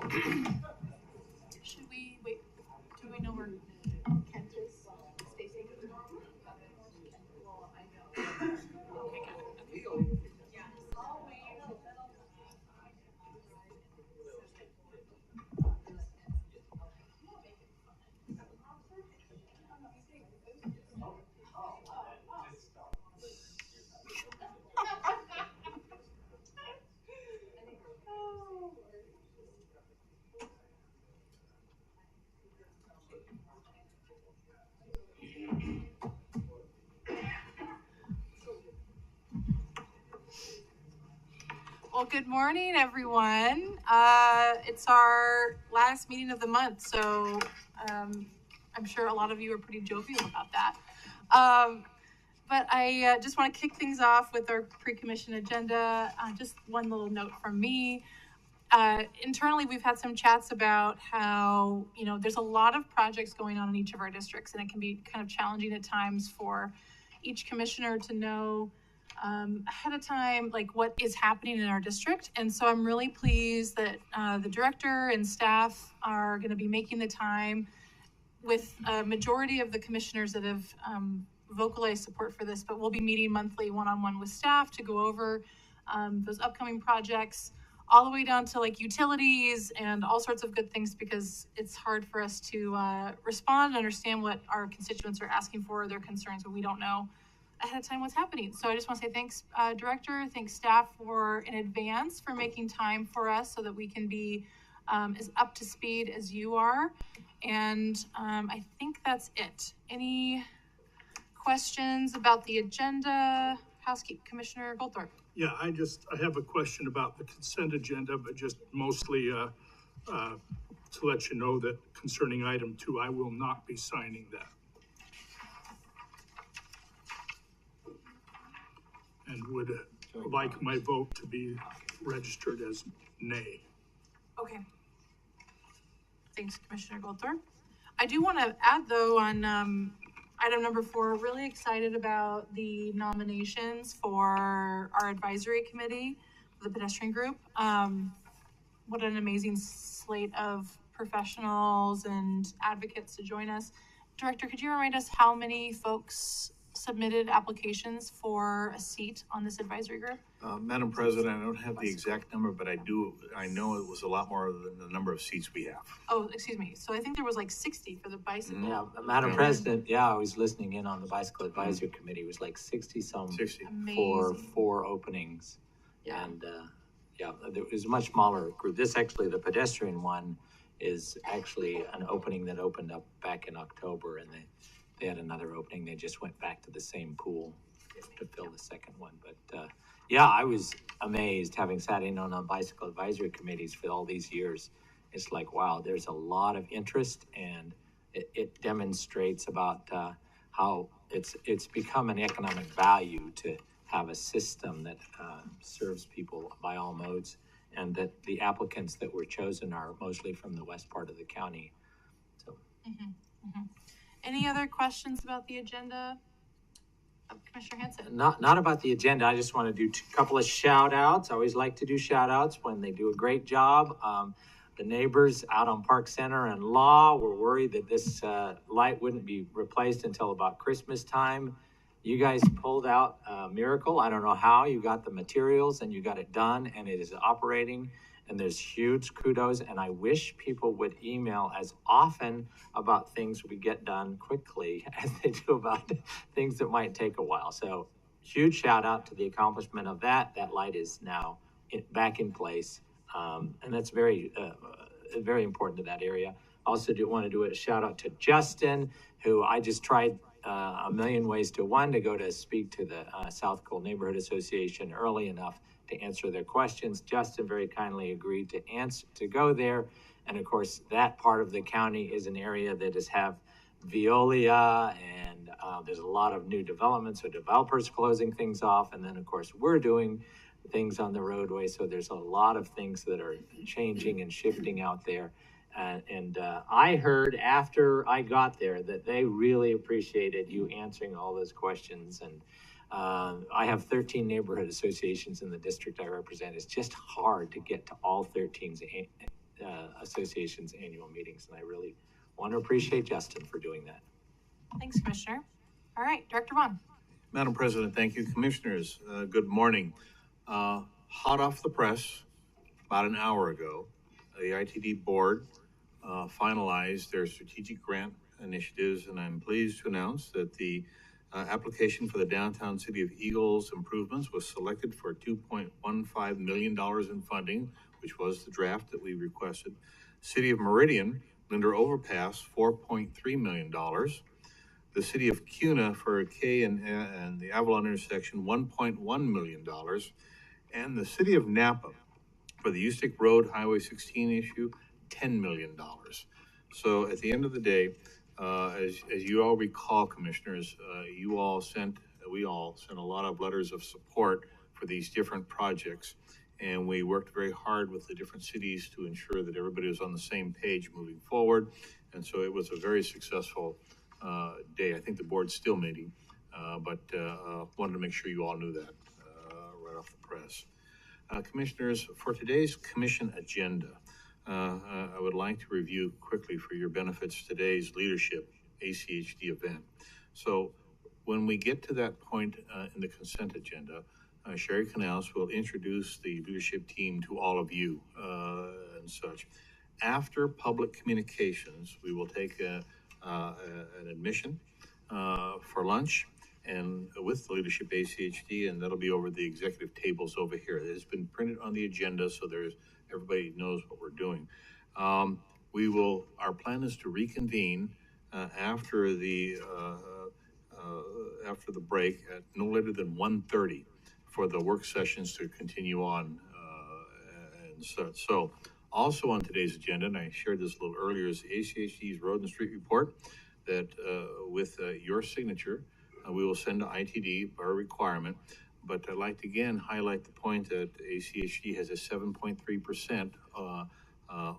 Should we wait? Do we know where Kent is? Stacy? Okay, got it. Okay. Well, good morning, everyone. It's our last meeting of the month, so I'm sure a lot of you are pretty jovial about that. But I just want to kick things off with our pre-commission agenda. Just one little note from me. Internally, we've had some chats about how, there's a lot of projects going on in each of our districts, and it can be kind of challenging at times for each commissioner to know ahead of time, like what is happening in our district. And so I'm really pleased that the director and staff are going to be making the time with a majority of the commissioners that have vocalized support for this, but we'll be meeting monthly one-on-one with staff to go over those upcoming projects, all the way down to like utilities and all sorts of good things, because it's hard for us to respond and understand what our constituents are asking for, their concerns, when we don't know ahead of time what's happening. So I just want to say thanks, director, thanks staff for in advance for making time for us so that we can be as up to speed as you are. And I think that's it. Any questions about the agenda? Housekeeping, Commissioner Goldthorpe. Yeah, I have a question about the consent agenda, but just mostly to let you know that concerning item 2, I will not be signing that. And would like my vote to be registered as nay. Okay. Thanks, Commissioner Goldthorpe. I do want to add, though, on item number 4, really excited about the nominations for our advisory committee, the pedestrian group. What an amazing slate of professionals and advocates to join us. Director, could you remind us how many folks submitted applications for a seat on this advisory group? Madam President, I don't have the exact number, but I know it was a lot more than the number of seats we have. Oh, excuse me. So I think there was like 60 for the bicycle. Yeah, Madam President, I was listening in on the bicycle advisory committee. It was like 60 for 4 openings. Yeah. And there was a much smaller group. This actually, the pedestrian one is actually an opening that opened up back in October, and they had another opening. They just went back to the same pool to fill the second one. But I was amazed, having sat in on bicycle advisory committees for all these years. It's like, wow, there's a lot of interest, and it demonstrates about how it's become an economic value to have a system that serves people by all modes, and that the applicants that were chosen are mostly from the west part of the county. So. Any other questions about the agenda? Commissioner Hanson? Not about the agenda. I just want to do a couple of shout outs. I always like to do shout outs when they do a great job. The neighbors out on Park Center and Law were worried that this light wouldn't be replaced until about Christmas time. You guys pulled out a miracle. I don't know how. You got the materials and you got it done, and it is operating. And there's huge kudos, and I wish people would email as often about things we get done quickly as they do about things that might take a while. So huge shout out to the accomplishment of that. That light is now back in place, and that's very important to that area. Also want to do a shout out to Justin, who I just tried a million ways to go to speak to the South Cole Neighborhood Association early enough to answer their questions. Justin very kindly agreed to go there. And of course, that part of the county is an area that have Veolia, and there's a lot of new developments, so developers closing things off. And then of course, we're doing things on the roadway. So there's a lot of things that are changing and shifting out there. And I heard after I got there that they really appreciated you answering all those questions. And I have 13 neighborhood associations in the district I represent. It's just hard to get to all 13's Association's annual meetings. And I really want to appreciate Justin for doing that. Thanks, Commissioner. All right, Director Vaughn. Madam President, thank you. Commissioners, good morning. Hot off the press, about an hour ago, the ITD board finalized their strategic grant initiatives, and I'm pleased to announce that the application for the downtown City of Eagles improvements was selected for $2.15 million in funding, which was the draft that we requested. City of Meridian, Linder Overpass, $4.3 million. The City of Kuna for K and the Avalon intersection, $1.1 million. And the City of Napa for the Ustick Road Highway 16 issue, $10 million. So at the end of the day, as you all recall, Commissioners, we all sent a lot of letters of support for these different projects. And we worked very hard with the different cities to ensure that everybody was on the same page moving forward. And so it was a very successful day. I think the board's still meeting, but wanted to make sure you all knew that right off the press. Commissioners, for today's commission agenda, I would like to review quickly for your benefits today's leadership ACHD event. So when we get to that point in the consent agenda, Sherry Canals will introduce the leadership team to all of you and such. After public communications, we will take an admission for lunch and with the leadership ACHD, and that'll be over the executive tables over here. It has been printed on the agenda, so everybody knows what we're doing. Our plan is to reconvene after the break at no later than 1:30 for the work sessions to continue on and such. So also on today's agenda, and I shared this a little earlier, is the ACHD's Road and Street Report that with your signature, we will send to ITD by requirement. But I'd like to again highlight the point that ACHD has a 7.3%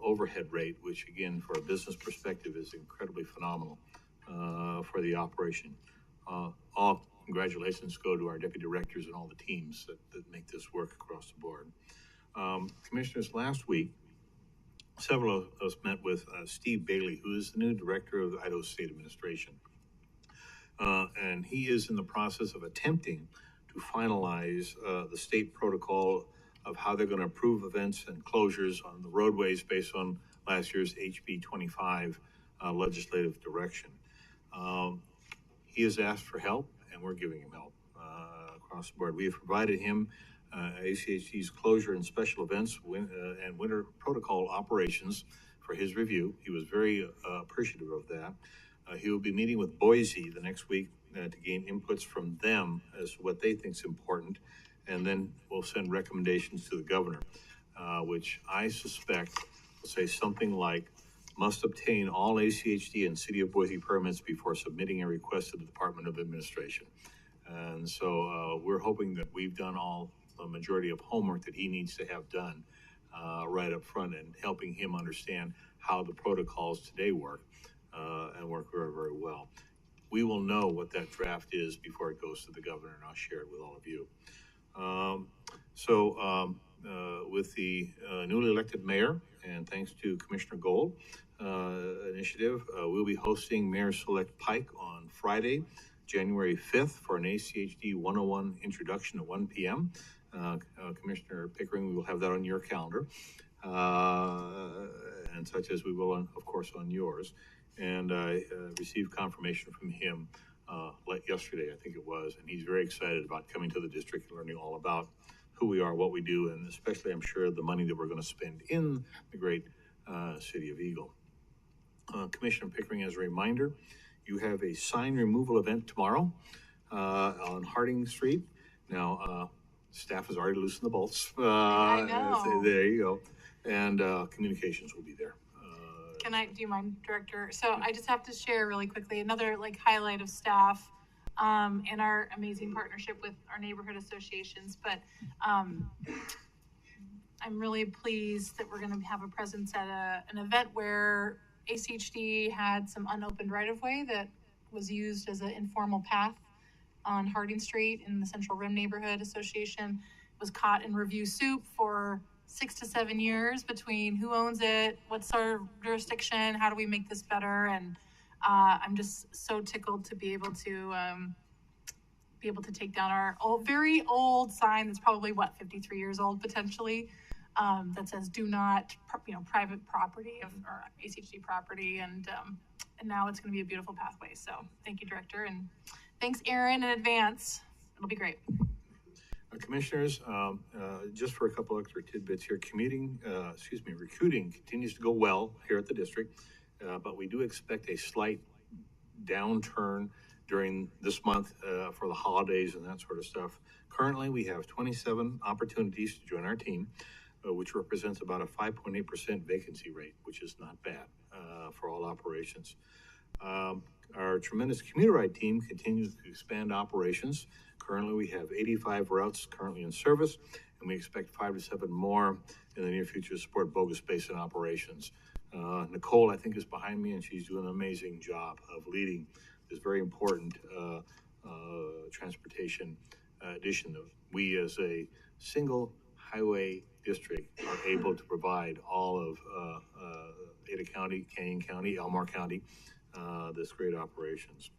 overhead rate, which again, for a business perspective, is incredibly phenomenal for the operation. All congratulations go to our deputy directors and all the teams that make this work across the board. Commissioners, last week, several of us met with Steve Bailey, who is the new director of the Idaho State Administration. And he is in the process of attempting to finalize the state protocol of how they're going to approve events and closures on the roadways based on last year's HB 25 legislative direction. He has asked for help, and we're giving him help across the board. We have provided him ACHD's closure and special events and winter protocol operations for his review. He was very appreciative of that. He will be meeting with Boise the next week to gain inputs from them as to what they think is important, and then we'll send recommendations to the governor, which I suspect will say something like, must obtain all ACHD and City of Boise permits before submitting a request to the Department of Administration. And so we're hoping that we've done the majority of homework that he needs to have done right up front, and helping him understand how the protocols today work and work very, very well. We will know what that draft is before it goes to the governor, and I'll share it with all of you. With the newly elected mayor, and thanks to Commissioner Gold initiative, we'll be hosting Mayor Select Pike on Friday, January 5th for an ACHD 101 introduction at 1 p.m. Commissioner Pickering, we will have that on your calendar, and such as we will, of course, on yours. And I received confirmation from him yesterday, I think it was, and he's very excited about coming to the district and learning all about who we are, what we do, and especially, I'm sure, the money that we're going to spend in the great city of Eagle. Commissioner Pickering, as a reminder, you have a sign removal event tomorrow on Harding Street. Now, staff has already loosened the bolts. I know. There you go. And communications will be there. Do you mind, Director? So I just have to share really quickly another highlight of staff and our amazing partnership with our neighborhood associations. But I'm really pleased that we're going to have a presence at an event where ACHD had some unopened right-of-way that was used as an informal path on Harding Street in the Central Rim Neighborhood Association. It was caught in review soup for 6 to 7 years between who owns it, what's our jurisdiction, how do we make this better, and I'm just so tickled to be able to take down our very old sign that's probably 53 years old potentially, that says "Do not," private property or ACHD property, and now it's going to be a beautiful pathway. So thank you, Director, and thanks, Aaron, in advance. It'll be great. Commissioners, just for a couple extra tidbits here, recruiting continues to go well here at the district, but we do expect a slight downturn during this month for the holidays and that sort of stuff. Currently, we have 27 opportunities to join our team, which represents about a 5.8% vacancy rate, which is not bad for all operations. Our tremendous commuter ride team continues to expand operations. Currently, we have 85 routes currently in service, and we expect 5 to 7 more in the near future to support Bogus Basin operations. Nicole, I think, is behind me, and she's doing an amazing job of leading this very important transportation addition. We, as a single highway district, are able to provide all of Ada County, Canyon County, Elmore County, this great operations.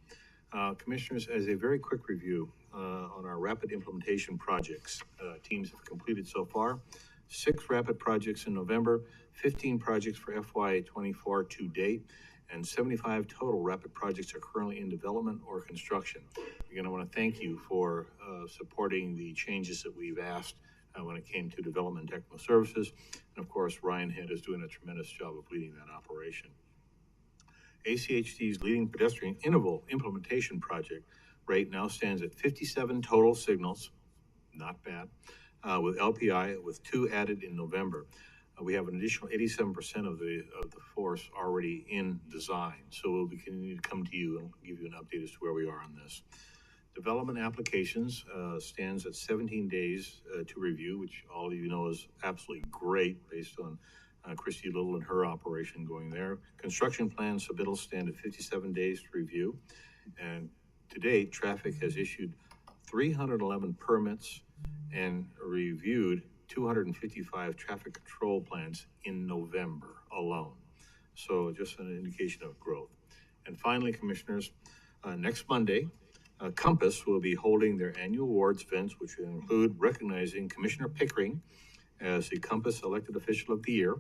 Commissioners, as a very quick review on our rapid implementation projects, teams have completed so far 6 rapid projects in November, 15 projects for FY24 to date, and 75 total rapid projects are currently in development or construction. Again, I want to thank you for supporting the changes that we've asked when it came to development and technical services. And of course, Ryan Head is doing a tremendous job of leading that operation. ACHD's leading pedestrian interval implementation project rate now stands at 57 total signals, not bad, with LPI, with 2 added in November. We have an additional 87% of the force already in design. So we'll be continuing to come to you and give you an update as to where we are on this. Development applications stands at 17 days to review, which all of you know is absolutely great based on Christy Little and her operation going there. Construction plan submittals stand at 57 days to review. And to date, traffic has issued 311 permits and reviewed 255 traffic control plans in November alone. So just an indication of growth. And finally, Commissioners, next Monday, Compass will be holding their annual awards events, which will include recognizing Commissioner Pickering as the Compass Elected Official of the Year,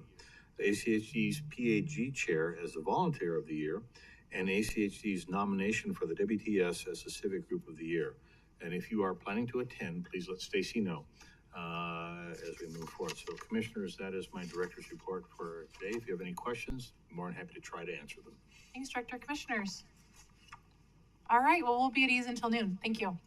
the ACHD's PAG Chair as the Volunteer of the Year, and ACHD's nomination for the WTS as the Civic Group of the Year. And if you are planning to attend, please let Stacy know as we move forward. So, Commissioners, that is my Director's report for today. If you have any questions, I'm more than happy to try to answer them. Thanks, Director. Commissioners. All right, well, we'll be at ease until noon. Thank you.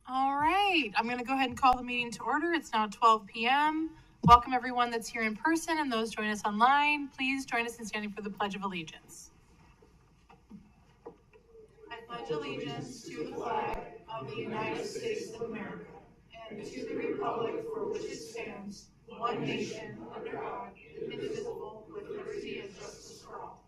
All right, I'm going to go ahead and call the meeting to order. It's now 12 p.m. Welcome everyone that's here in person and those joining us online. Please join us in standing for the Pledge of Allegiance. I pledge allegiance to the flag of the United States of America and to the republic for which it stands, one nation, under God, indivisible, with liberty and justice for all.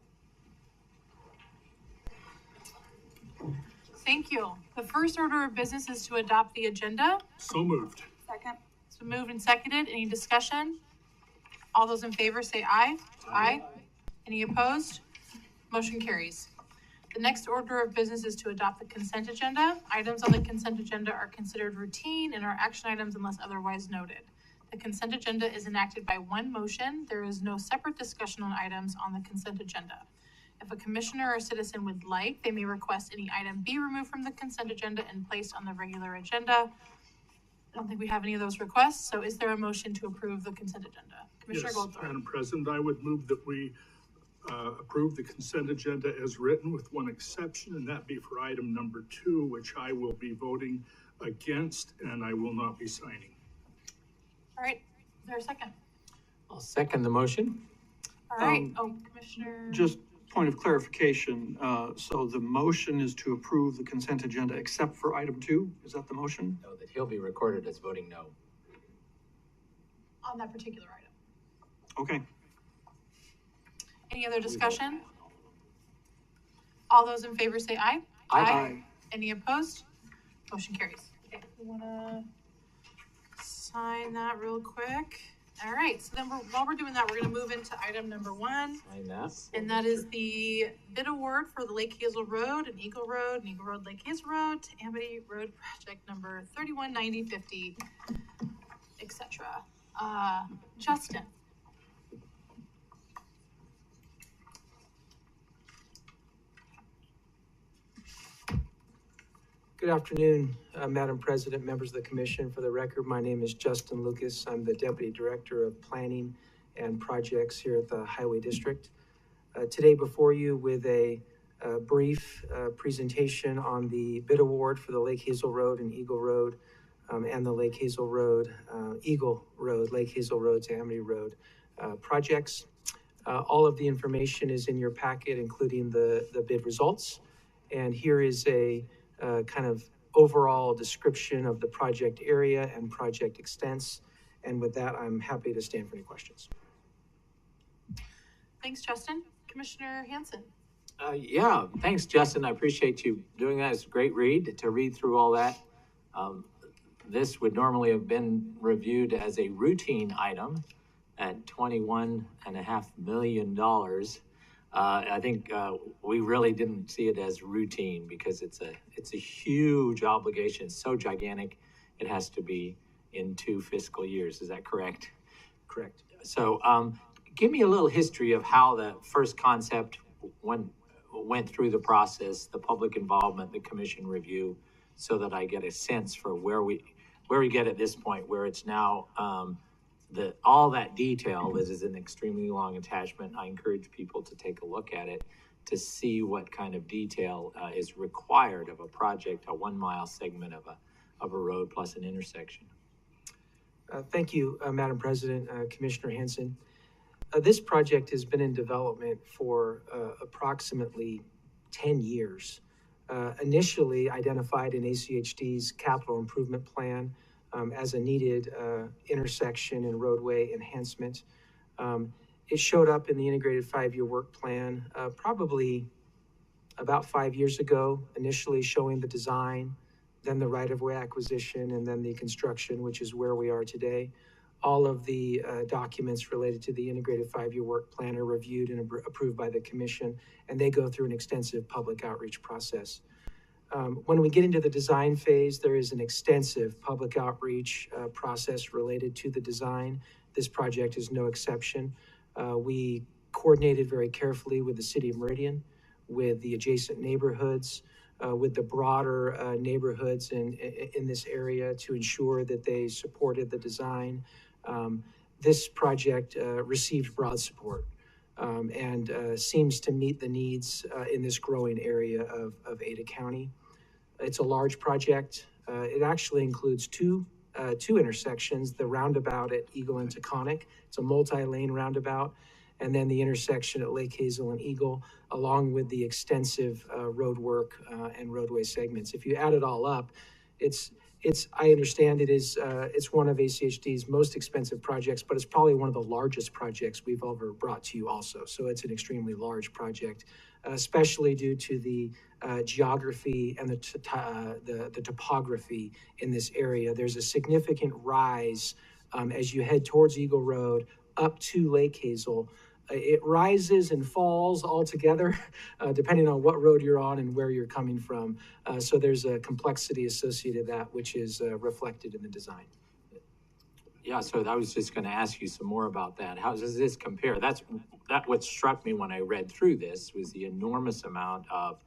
Thank you. The first order of business is to adopt the agenda. So moved. Second. It's been moved and seconded. Any discussion? All those in favor say aye. Aye. Any opposed? Motion carries. The next order of business is to adopt the consent agenda. Items on the consent agenda are considered routine and are action items unless otherwise noted. The consent agenda is enacted by one motion. There is no separate discussion on items on the consent agenda. If a commissioner or citizen would like, they may request any item be removed from the consent agenda and placed on the regular agenda. I don't think we have any of those requests, so is there a motion to approve the consent agenda? Commissioner Yes, Goldthorpe. Madam President, I would move that we approve the consent agenda as written with one exception, and that be for item number 2, which I will be voting against and I will not be signing. All right, is there a second? I'll second the motion. All right, Commissioner. Just point of clarification, so the motion is to approve the consent agenda except for item 2? Is that the motion? No, that he'll be recorded as voting no. On that particular item. Okay. Any other discussion? All those in favor say aye. Aye. Any opposed? Motion carries. Okay, we wanna sign that real quick. All right, so then while we're doing that, we're gonna move into item number 1. Sign that. And that is the bid award for the Lake Hazel Road and Eagle Road, Lake Hazel Road to Amity Road Project number 319050, etc. Justin. Good afternoon, Madam President, members of the commission. For the record, my name is Justin Lucas. I'm the Deputy Director of Planning and Projects here at the Highway District. Today before you with a brief presentation on the bid award for the Lake Hazel Road and Eagle Road and the Lake Hazel Road, Lake Hazel Road to Amity Road projects. All of the information is in your packet, including the bid results. And here is a kind of overall description of the project area and project extents. And with that, I'm happy to stand for any questions. Thanks, Justin. Commissioner Hanson. Yeah, thanks, Justin. I appreciate you doing that. It's a great read to read through all that. This would normally have been reviewed as a routine item at $21.5 million. I think we really didn't see it as routine because it's a huge obligation. It's so gigantic, it has to be in 2 fiscal years. Is that correct? Correct. So give me a little history of how the first concept went through the process, the public involvement, the commission review, so that I get a sense for where we get at this point, where it's now all that detail. This is an extremely long attachment. I encourage people to take a look at it to see what kind of detail is required of a project, a 1 mile segment of a road plus an intersection. Thank you, Madam President, Commissioner Hanson. This project has been in development for approximately 10 years. Initially identified in ACHD's capital improvement plan as a needed intersection and roadway enhancement. It showed up in the integrated 5-year work plan probably about 5 years ago, initially showing the design, then the right-of-way acquisition, and then the construction, which is where we are today. All of the documents related to the integrated 5-year work plan are reviewed and approved by the commission, and they go through an extensive public outreach process. When we get into the design phase, there is an extensive public outreach process related to the design. This project is no exception. We coordinated very carefully with the city of Meridian, with the adjacent neighborhoods, with the broader neighborhoods in this area to ensure that they supported the design. This project received broad support and seems to meet the needs in this growing area of Ada County. It's a large project. It actually includes two intersections, the roundabout at Eagle and Taconic. It's a multi-lane roundabout, and then the intersection at Lake Hazel and Eagle, along with the extensive road work and roadway segments. If you add it all up, I understand it's one of ACHD's most expensive projects, but it's probably one of the largest projects we've ever brought to you also. So it's an extremely large project, especially due to the geography and the topography in this area. There's a significant rise as you head towards Eagle Road up to Lake Hazel. It rises and falls altogether, depending on what road you're on and where you're coming from. So there's a complexity associated with that, which is reflected in the design. Yeah, so I was just going to ask you some more about that. How does this compare? That what struck me when I read through this was the enormous amount of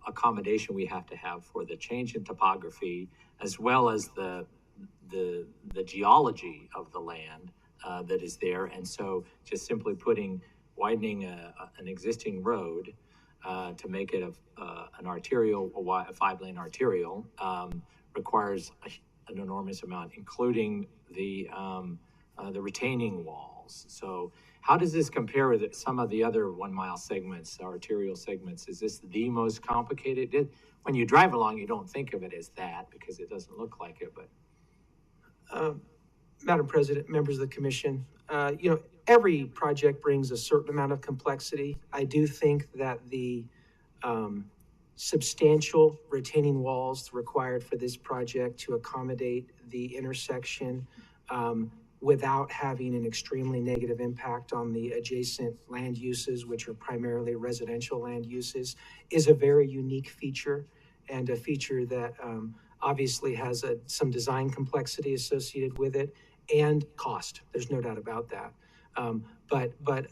accommodation we have to have for the change in topography, as well as the geology of the land that is there. And so just simply widening an existing road to make it an arterial, a 5-lane arterial, requires an enormous amount, including the retaining walls. So how does this compare with some of the other 1-mile segments, arterial segments? Is this the most complicated? When you drive along, you don't think of it as that because it doesn't look like it, but. Madam President, members of the commission, every project brings a certain amount of complexity. I do think that the substantial retaining walls required for this project to accommodate the intersection without having an extremely negative impact on the adjacent land uses, which are primarily residential land uses, is a very unique feature, and a feature that obviously has some design complexity associated with it and cost. There's no doubt about that. But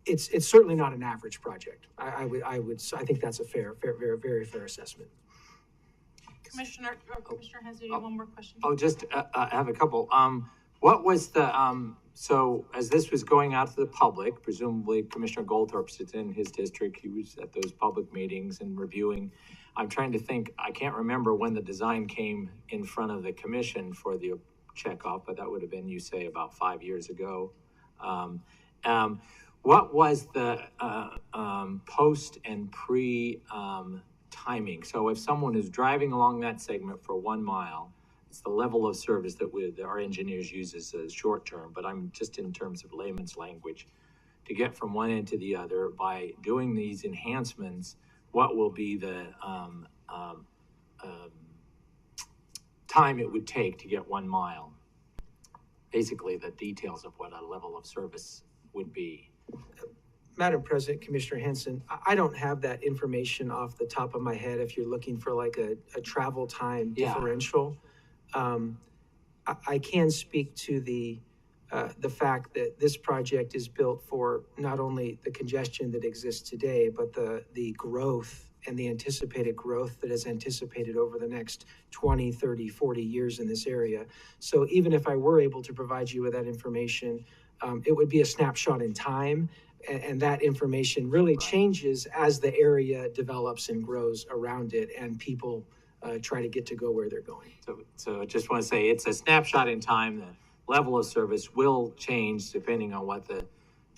it's certainly not an average project. I think that's a very fair assessment. Commissioner Henson, you have one more question? I have a couple. What was so as this was going out to the public, presumably Commissioner Goldthorpe sits in his district, he was at those public meetings and reviewing. I'm trying to think, I can't remember when the design came in front of the commission for the checkoff, but that would have been, you say, about 5 years ago. What was the post and pre timing? So if someone is driving along that segment for 1 mile, it's the level of service that our engineers use as short term, but I'm just in terms of layman's language, to get from one end to the other by doing these enhancements, what will be the time it would take to get 1 mile? Basically, the details of what a level of service would be. Madam President, Commissioner Henson, I don't have that information off the top of my head if you're looking for like a travel time differential. I can speak to the fact that this project is built for not only the congestion that exists today, but the growth and the anticipated growth that is anticipated over the next 20, 30, 40 years in this area. So even if I were able to provide you with that information, it would be a snapshot in time, and that information really changes as the area develops and grows around it and people try to get to go where they're going. So I just want to say it's a snapshot in time. The level of service will change depending on what the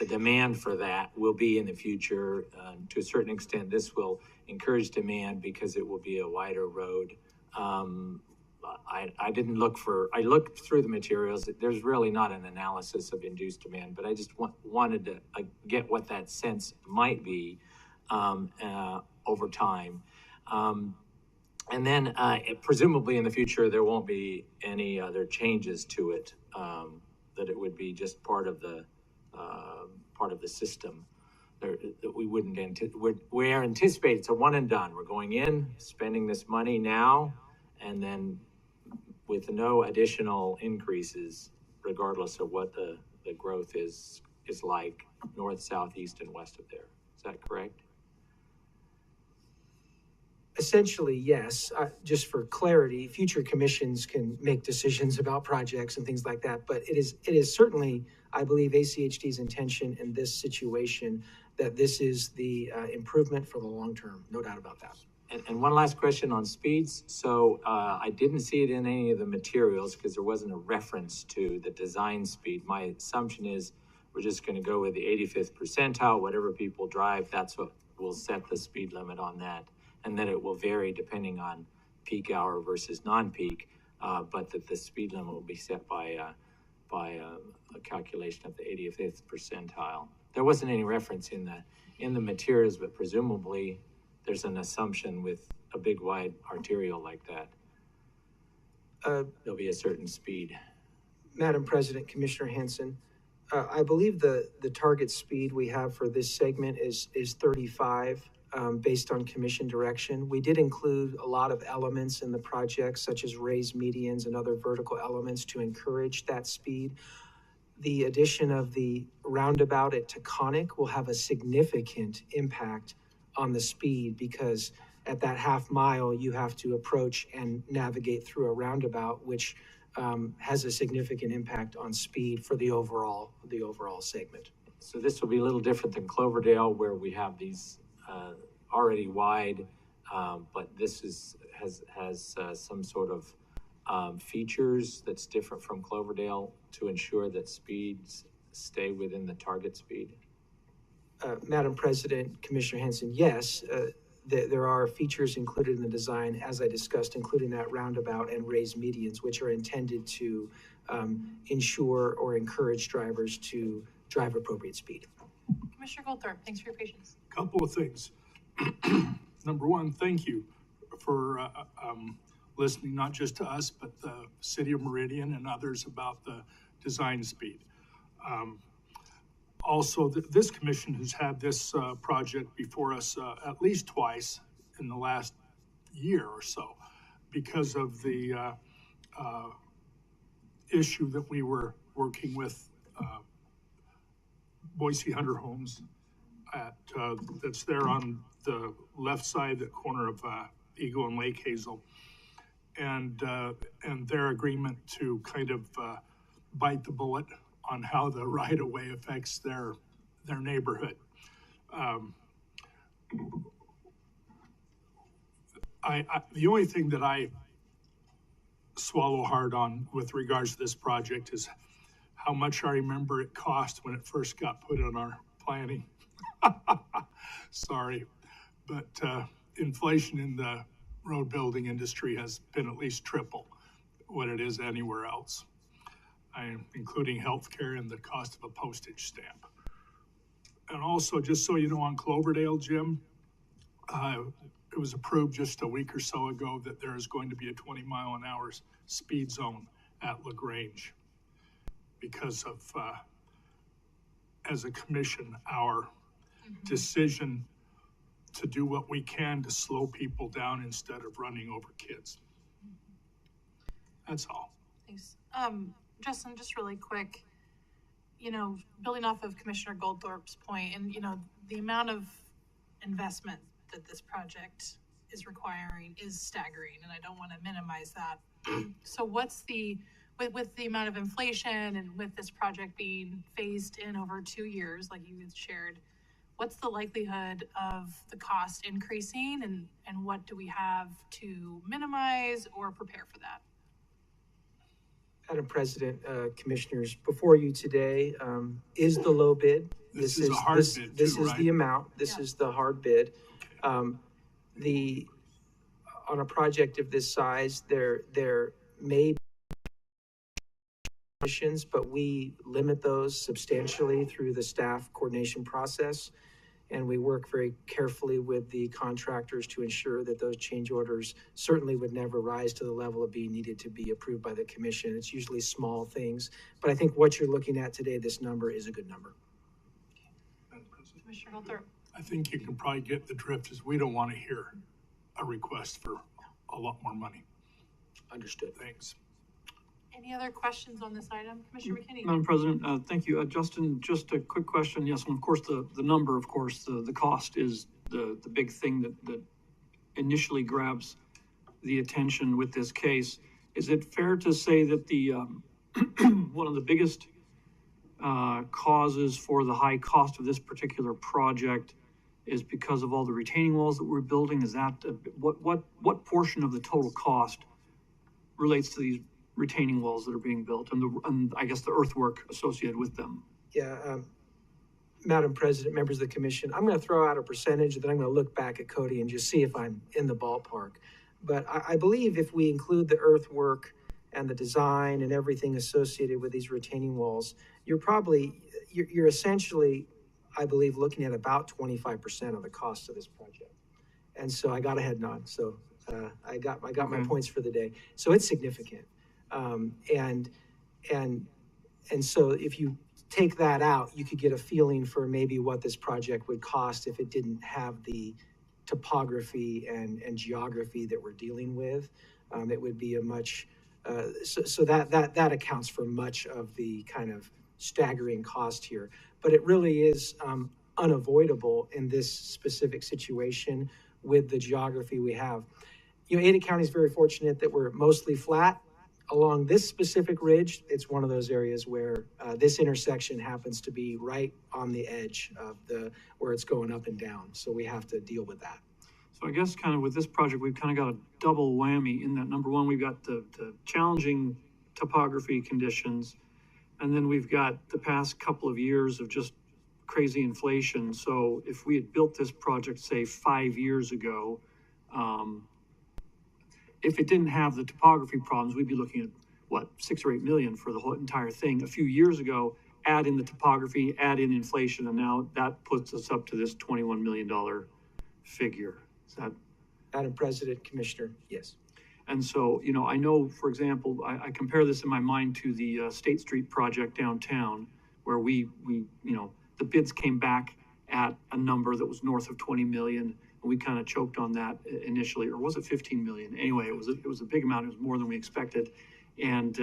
demand for that will be in the future. To a certain extent, this will encourage demand because it will be a wider road. I looked through the materials. There's really not an analysis of induced demand, but I just wanted to get what that sense might be over time. And then presumably in the future, there won't be any other changes to it, that it would be just part of the system. That we wouldn't we're anticipating it's a one and done. We're going in, spending this money now, and then with no additional increases, regardless of what the growth is like north, south, east, and west of there. Is that correct? Essentially, yes. Just for clarity, future commissions can make decisions about projects and things like that. But it is certainly, I believe, ACHD's intention in this situation that this is the improvement for the long term. No doubt about that. And one last question on speeds. So I didn't see it in any of the materials because there wasn't a reference to the design speed. My assumption is we're just going to go with the 85th percentile. Whatever people drive, that's what will set the speed limit on that. And then it will vary depending on peak hour versus non-peak, but that the speed limit will be set by a calculation of the 85th percentile. There wasn't any reference in the materials, but presumably there's an assumption with a big wide arterial like that. There'll be a certain speed. Madam President, Commissioner Hanson, I believe the target speed we have for this segment is 35. Based on commission direction. We did include a lot of elements in the project, such as raised medians and other vertical elements to encourage that speed. The addition of the roundabout at Taconic will have a significant impact on the speed because at that half mile, you have to approach and navigate through a roundabout, which has a significant impact on speed for the overall segment. So this will be a little different than Cloverdale, where we have these already wide, but this has some sort of features that's different from Cloverdale to ensure that speeds stay within the target speed. Madam President, Commissioner Hanson, yes, there are features included in the design, as I discussed, including that roundabout and raised medians, which are intended to ensure or encourage drivers to drive appropriate speed. Commissioner Goldthorpe, thanks for your patience. Couple of things. Number one, thank you for listening not just to us, but the City of Meridian and others about the design speed. Also, this commission has had this project before us at least twice in the last year or so because of the issue that we were working with Boise Hunter Homes at that's there on the left side, the corner of Eagle and Lake Hazel, and their agreement to kind of bite the bullet on how the right-of-way affects their neighborhood. The only thing that I swallow hard on with regards to this project is how much I remember it cost when it first got put on our planning. Sorry, but inflation in the road building industry has been at least triple what it is anywhere else, including healthcare and the cost of a postage stamp. And also, just so you know, on Cloverdale, Jim, it was approved just a week or so ago that there is going to be a 20-mile-an-hour speed zone at LaGrange because of, as a commission, our decision to do what we can to slow people down instead of running over kids. That's all. Thanks. Justin, just really quick, building off of Commissioner Goldthorpe's point and, the amount of investment that this project is requiring is staggering, and I don't want to minimize that. So what's with the amount of inflation and with this project being phased in over 2 years, like you shared, what's the likelihood of the cost increasing and what do we have to minimize or prepare for that? Madam President, Commissioners, before you today is the low bid. This is a hard bid This too, is right? the amount. This is the hard bid. On a project of this size, there may be conditions, but we limit those substantially through the staff coordination process. And we work very carefully with the contractors to ensure that those change orders certainly would never rise to the level of being needed to be approved by the commission. It's usually small things, but I think what you're looking at today, this number is a good number. Madam President, Commissioner Goldthorpe. I think you can probably get the drift is we don't want to hear a request for a lot more money. Understood. Thanks. Any other questions on this item? Commissioner McKinney? Madam President, thank you. Justin, just a quick question. Yes, and of course, the number, of course, the cost is the big thing that initially grabs the attention with this case. Is it fair to say that the one of the biggest causes for the high cost of this particular project is because of all the retaining walls that we're building? Is that what portion of the total cost relates to these retaining walls that are being built and I guess the earthwork associated with them? Yeah, Madam President, members of the commission, I'm going to throw out a percentage, then I'm going to look back at Cody and just see if I'm in the ballpark. But I believe if we include the earthwork and the design and everything associated with these retaining walls, you're essentially, I believe, looking at about 25% of the cost of this project. And so I got a head nod. So I got my points for the day. So it's significant. And so if you take that out, you could get a feeling for maybe what this project would cost if it didn't have the topography and geography that we're dealing with. It would be a much, so that accounts for much of the kind of staggering cost here. But it really is unavoidable in this specific situation with the geography we have. You know, Ada County is very fortunate that we're mostly flat. Along this specific ridge, it's one of those areas where this intersection happens to be right on the edge of where it's going up and down. So we have to deal with that. So I guess kind of with this project, we've kind of got a double whammy in that number one, we've got the challenging topography conditions, and then we've got the past couple of years of just crazy inflation. So if we had built this project, say 5 years ago, if it didn't have the topography problems, we'd be looking at what, 6 or 8 million for the whole entire thing. A few years ago, add in the topography, add in inflation, and now that puts us up to this $21 million figure. Is that? Madam President, Commissioner, yes. And so, you know, I know, for example, I compare this in my mind to the State Street project downtown, where we, you know, the bids came back at a number that was north of 20 million. And we kind of choked on that initially, or was it 15 million? Anyway, it was a big amount. It was more than we expected. And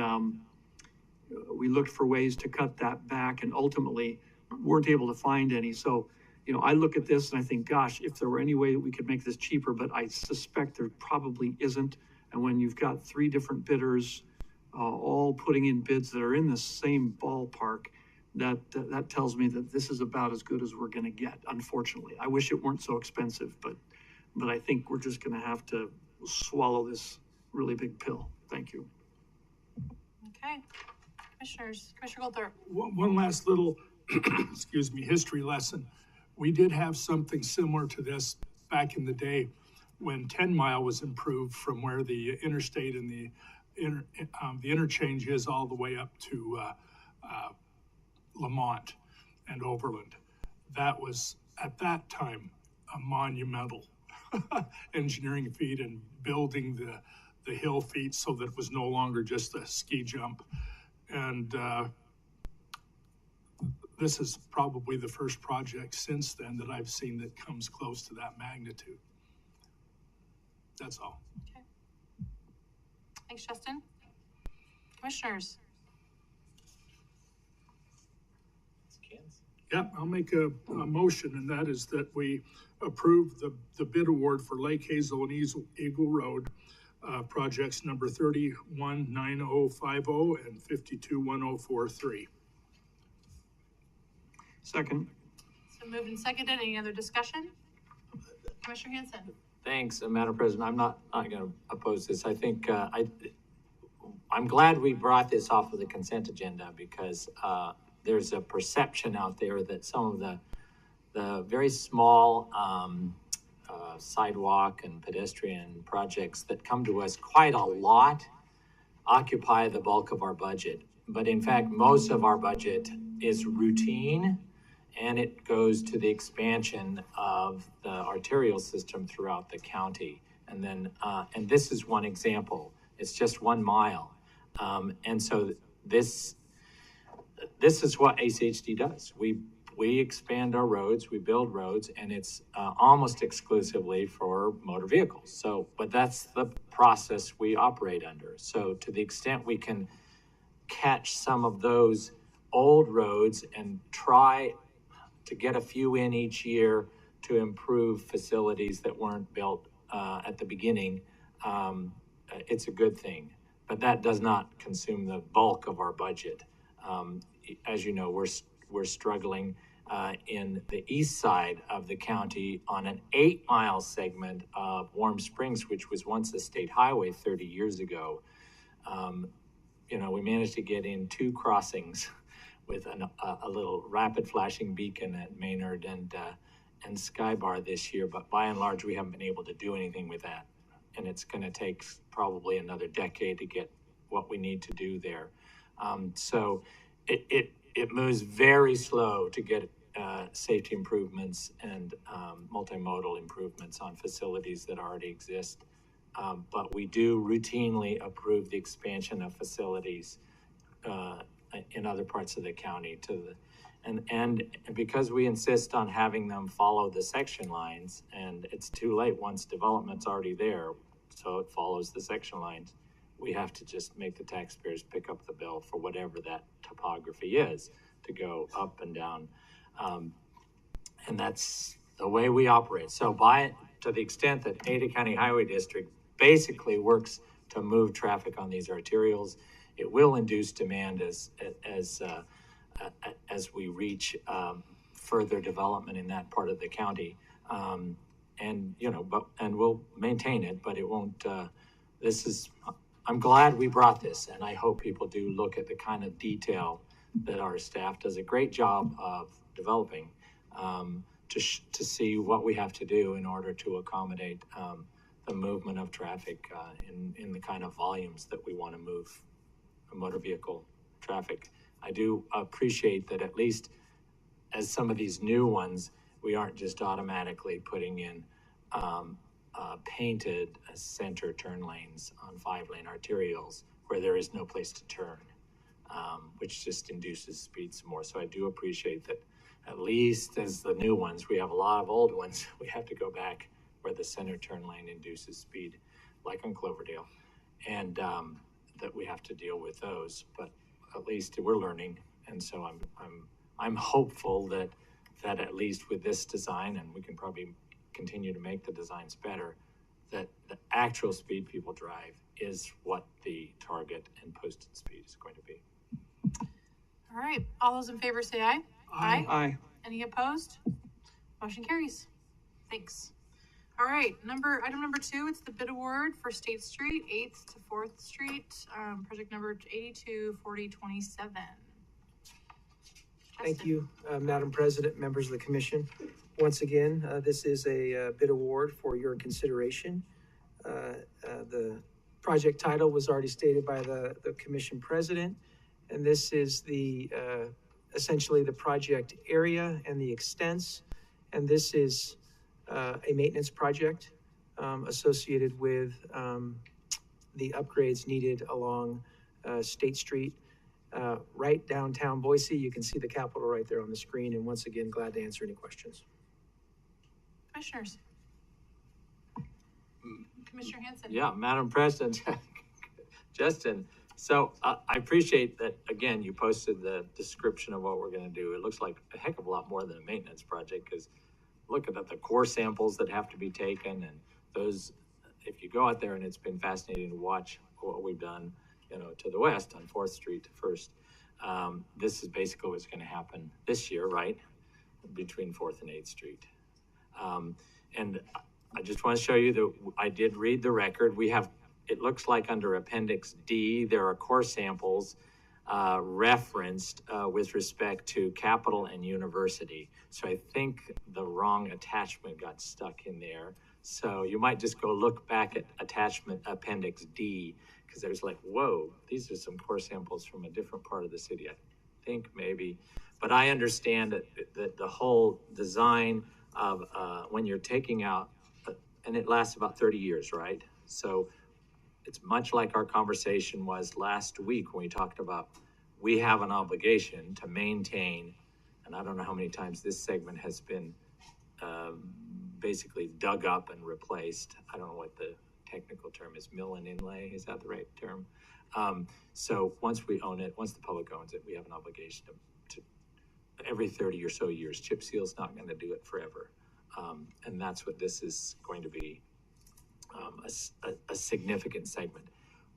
we looked for ways to cut that back and ultimately weren't able to find any. So, you know, I look at this and I think, gosh, if there were any way that we could make this cheaper, but I suspect there probably isn't. And when you've got 3 different bidders all putting in bids that are in the same ballpark, that tells me that this is about as good as we're going to get, unfortunately. I wish it weren't so expensive, but I think we're just going to have to swallow this really big pill. Thank you. Okay. Commissioners, Commissioner Goldthorpe. One last little, excuse me, history lesson. We did have something similar to this back in the day when 10 Mile was improved from where the interstate and the interchange is all the way up to Lamont and Overland. That was, at that time, a monumental engineering feat and building the hill feet so that it was no longer just a ski jump. And this is probably the first project since then that I've seen that comes close to that magnitude. That's all. Okay. Thanks, Justin. Commissioners. Yeah, I'll make a motion, and that is that we approve the bid award for Lake Hazel and Eagle Road projects number 319050 and 521043. Second. So moved and seconded. Any other discussion? Commissioner Hanson. Thanks, Madam President. I'm not going to oppose this. I think I'm glad we brought this off of the consent agenda because there's a perception out there that some of the very small sidewalk and pedestrian projects that come to us quite a lot occupy the bulk of our budget. But in fact, most of our budget is routine and it goes to the expansion of the arterial system throughout the county. And then, and this is one example. It's just 1 mile. And so this is what ACHD does. We expand our roads, we build roads, and it's almost exclusively for motor vehicles. So, but that's the process we operate under. So to the extent we can catch some of those old roads and try to get a few in each year to improve facilities that weren't built at the beginning, it's a good thing. But that does not consume the bulk of our budget. As you know, we're struggling in the east side of the county on an 8-mile segment of Warm Springs, which was once a state highway 30 years ago. We managed to get in 2 crossings with a little rapid flashing beacon at Maynard and Skybar this year, but by and large, we haven't been able to do anything with that. And it's going to take probably another decade to get what we need to do there. So it moves very slow to get safety improvements and multimodal improvements on facilities that already exist. But we do routinely approve the expansion of facilities in other parts of the county and because we insist on having them follow the section lines, and it's too late once development's already there, so it follows the section lines, we have to just make the taxpayers pick up the bill for whatever that topography is to go up and down. And that's the way we operate. So to the extent that Ada County Highway District basically works to move traffic on these arterials, it will induce demand as we reach further development in that part of the county. And we'll maintain it, but it won't, I'm glad we brought this, and I hope people do look at the kind of detail that our staff does a great job of developing to see what we have to do in order to accommodate the movement of traffic in the kind of volumes that we want to move motor vehicle traffic. I do appreciate that at least as some of these new ones, we aren't just automatically putting in painted center turn lanes on 5-lane arterials where there is no place to turn, which just induces speed some more. So I do appreciate that at least as the new ones, we have a lot of old ones, we have to go back where the center turn lane induces speed, like on Cloverdale, and that we have to deal with those. But at least we're learning, and so I'm hopeful that at least with this design, and we can probably continue to make the designs better, that the actual speed people drive is what the target and posted speed is going to be. All right, all those in favor say aye. Aye. Any opposed? Motion carries. Thanks. All right, item number 2, it's the bid award for State Street, 8th to 4th Street, project number 824027. Thank you, Madam President, members of the commission. Once again, this is a bid award for your consideration. The project title was already stated by the commission president, and this is the essentially the project area and the extents, and this is a maintenance project associated with the upgrades needed along State Street, right downtown Boise. You can see the Capitol right there on the screen, and once again, glad to answer any questions. Commissioners. Commissioner Hanson. Yeah, Madam President, Justin. So I appreciate that, again, you posted the description of what we're going to do. It looks like a heck of a lot more than a maintenance project, because look at the core samples that have to be taken, and those, if you go out there, and it's been fascinating to watch what we've done, to the west on 4th Street to 1st. This is basically what's going to happen this year, right? Between 4th and 8th Street. And I just want to show you that I did read the record. We have, it looks like under Appendix D, there are core samples referenced with respect to Capitol and University. So I think the wrong attachment got stuck in there. So you might just go look back at attachment Appendix D, because there's like, whoa, these are some core samples from a different part of the city. I think maybe But I understand that the whole design of, when you're taking out, and it lasts about 30 years, right? So it's much like our conversation was last week when we talked about, we have an obligation to maintain, and I don't know how many times this segment has been basically dug up and replaced. I don't know what the technical term is, mill and inlay, is that the right term? So once we own it, once the public owns it, we have an obligation to every 30 or so years. Chip seal's not going to do it forever. And that's what this is going to be, a significant segment.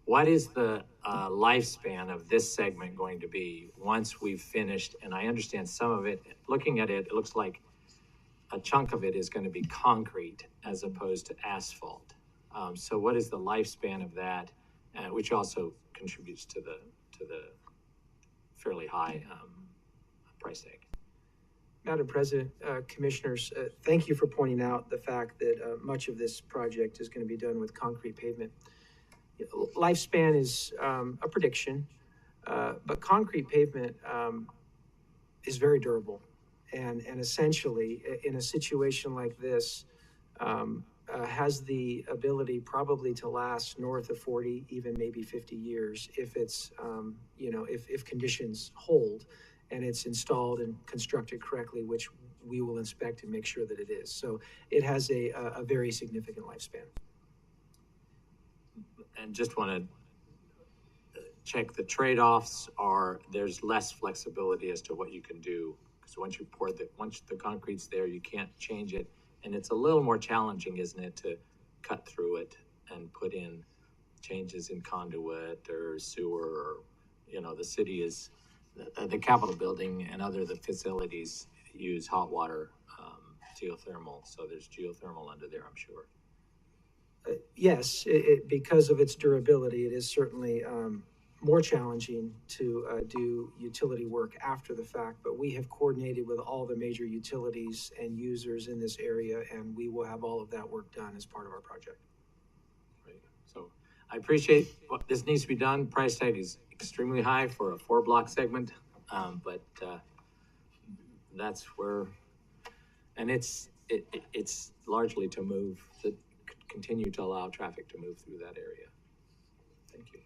What is the lifespan of this segment going to be once we've finished? And I understand some of it, looking at it, it looks like a chunk of it is going to be concrete as opposed to asphalt. So what is the lifespan of that, which also contributes to the fairly high price tag? Madam President, Commissioners, thank you for pointing out the fact that much of this project is going to be done with concrete pavement. Lifespan is a prediction, but concrete pavement is very durable. And essentially, in a situation like this, has the ability probably to last north of 40, even maybe 50 years if it's, if conditions hold and it's installed and constructed correctly, which we will inspect and make sure that it is. So it has a very significant lifespan. And just want to check the trade-offs are there's less flexibility as to what you can do. Because once the concrete's there, you can't change it. And it's a little more challenging, isn't it, to cut through it and put in changes in conduit or sewer, or, the city is, the Capitol building and the facilities use hot water, geothermal. So there's geothermal under there, I'm sure. Yes, because of its durability, it is certainly more challenging to do utility work after the fact, but we have coordinated with all the major utilities and users in this area, and we will have all of that work done as part of our project. Right. So I appreciate what this needs to be done. Price tag is extremely high for a 4-block segment, but that's where, and it's largely to move, to continue to allow traffic to move through that area. Thank you.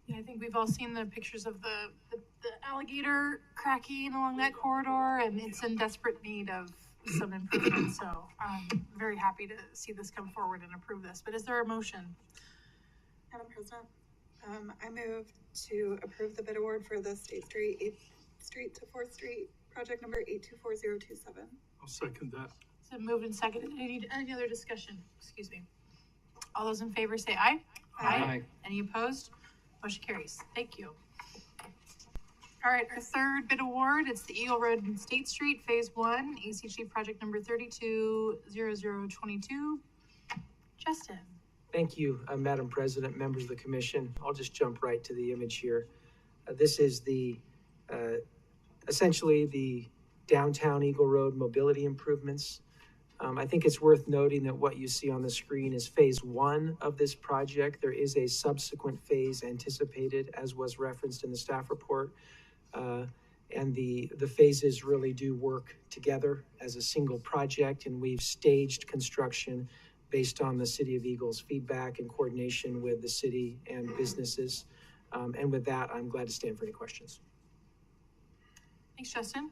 Yeah, I think we've all seen the pictures of the alligator cracking along that corridor, and it's in desperate need of some improvement. So I'm very happy to see this come forward and approve this. But is there a motion? Madam President, I move to approve the bid award for the State Street 8th Street to 4th Street, project number 824027. I'll second that. So moved and seconded. Any other discussion? Excuse me. All those in favor say aye. Aye. Any opposed? Motion carries. Thank you. All right, our third bid award, it's the Eagle Road and State Street, Phase 1, ACG project number 320022. Justin. Thank you, Madam President, members of the commission. I'll just jump right to the image here. This is the essentially the downtown Eagle Road mobility improvements. I think it's worth noting that what you see on the screen is phase 1 of this project. There is a subsequent phase anticipated, as was referenced in the staff report. And the phases really do work together as a single project, and we've staged construction based on the City of Eagle's feedback in coordination with the city and businesses. And with that, I'm glad to stand for any questions. Thanks, Justin.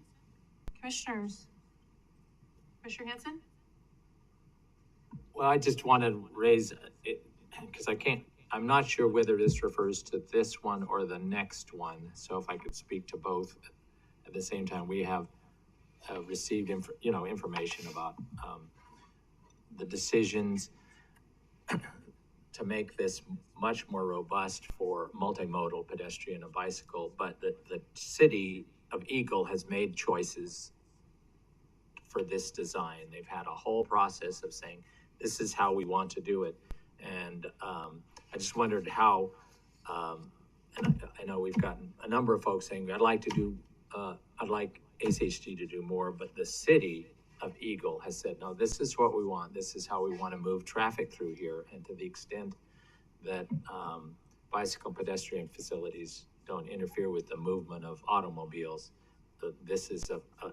Commissioners. Commissioner Hanson? Well, I just want to raise it because I'm not sure whether this refers to this one or the next one. So if I could speak to both at the same time. We have received information about the decisions to make this much more robust for multimodal pedestrian and bicycle, but the city of Eagle has made choices for this design. They've had a whole process of saying, this is how we want to do it. And I just wondered how, and I know we've gotten a number of folks saying, I'd like ACHG to do more, but the city of Eagle has said, no, this is what we want. This is how we want to move traffic through here. And to the extent that bicycle pedestrian facilities don't interfere with the movement of automobiles, this is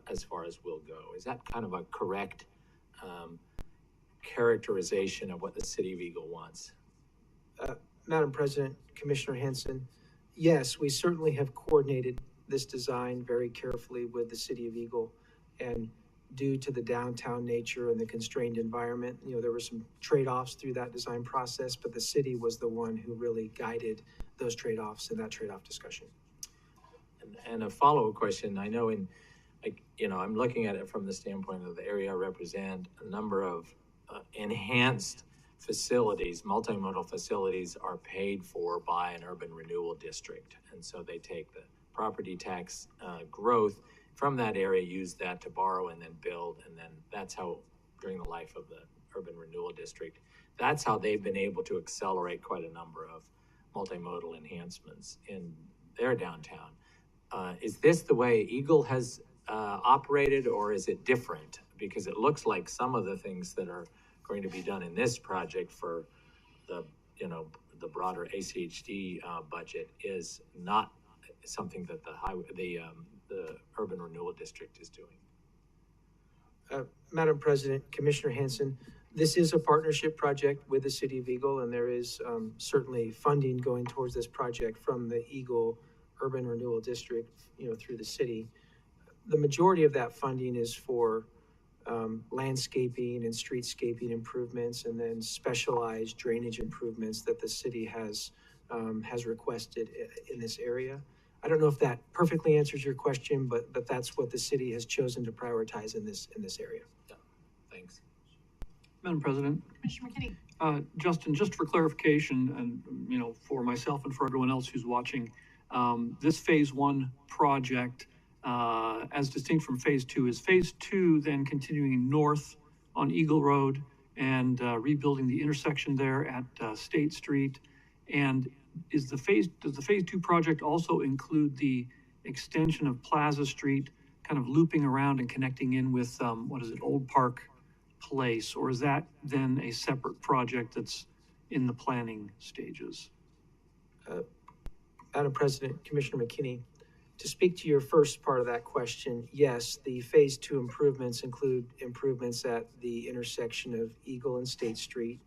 as far as we'll go. Is that kind of a correct characterization of what the city of Eagle wants? Madam President, Commissioner Henson, yes, we certainly have coordinated this design very carefully with the city of Eagle. And due to the downtown nature and the constrained environment, there were some trade-offs through that design process, but the city was the one who really guided those trade-offs in that trade-off discussion. And a follow-up question, I know I'm looking at it from the standpoint of the area I represent, a number of enhanced facilities, multimodal facilities are paid for by an urban renewal district. And so they take the property tax growth from that area, use that to borrow and then build. And then that's how, during the life of the urban renewal district, that's how they've been able to accelerate quite a number of multimodal enhancements in their downtown. Is this the way Eagle has operated, or is it different? Because it looks like some of the things that are going to be done in this project for the broader ACHD budget is not something that the urban renewal district is doing. Madam President, Commissioner Henson, this is a partnership project with the city of Eagle, and there is certainly funding going towards this project from the Eagle Urban Renewal District, through the city. The majority of that funding is for landscaping and streetscaping improvements, and then specialized drainage improvements that the city has requested in this area. I don't know if that perfectly answers your question, but that's what the city has chosen to prioritize in this area. Yeah, thanks. Madam President, Commissioner McKinney. Justin, just for clarification, and for myself and for everyone else who's watching, this phase 1 project, as distinct from phase 2, is phase 2 then continuing north on Eagle Road and rebuilding the intersection there at State Street? And does the phase 2 project also include the extension of Plaza Street, kind of looping around and connecting in with Old Park Place, or is that then a separate project that's in the planning stages? Madam President, Commissioner McKinney, to speak to your first part of that question, yes, the phase 2 improvements include improvements at the intersection of Eagle and State Street,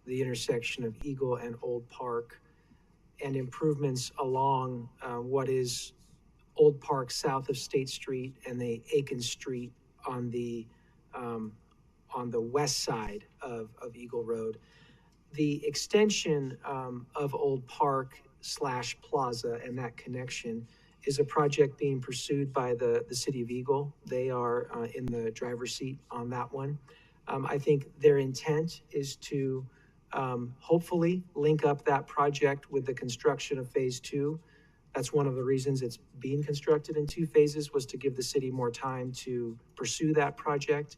the intersection of Eagle and Old Park, and improvements along what is Old Park south of State Street and the Aiken Street on the west side of Eagle Road. The extension of Old Park / Plaza and that connection is a project being pursued by the city of Eagle. They are in the driver's seat on that one. I think their intent is to hopefully link up that project with the construction of phase 2. That's one of the reasons it's being constructed in 2 phases, was to give the city more time to pursue that project.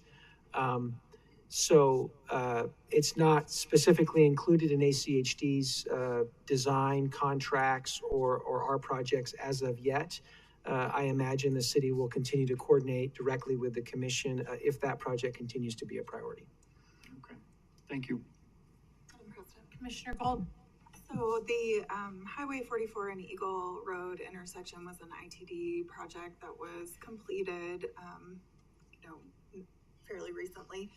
So it's not specifically included in ACHD's design contracts or our projects as of yet. I imagine the city will continue to coordinate directly with the commission if that project continues to be a priority. Okay, thank you. Madam President. Commissioner Gold. So the Highway 44 and Eagle Road intersection was an ITD project that was completed, fairly recently.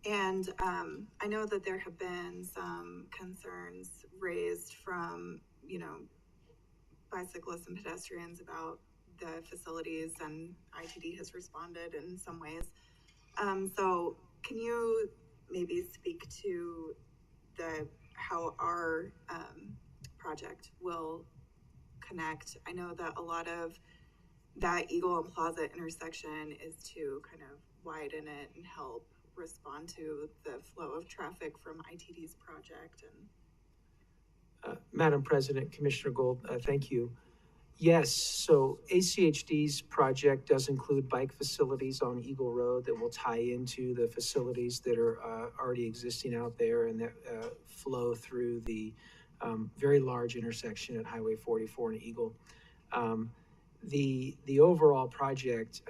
And I know that there have been some concerns raised from, bicyclists and pedestrians about the facilities, and ITD has responded in some ways. So can you maybe speak to how our project will connect? I know that a lot of that Eagle and Plaza intersection is to kind of widen it and help respond to the flow of traffic from ITD's project. And Madam President, Commissioner Gold, thank you. Yes, so ACHD's project does include bike facilities on Eagle Road that will tie into the facilities that are already existing out there and that flow through the very large intersection at Highway 44 and Eagle. The overall project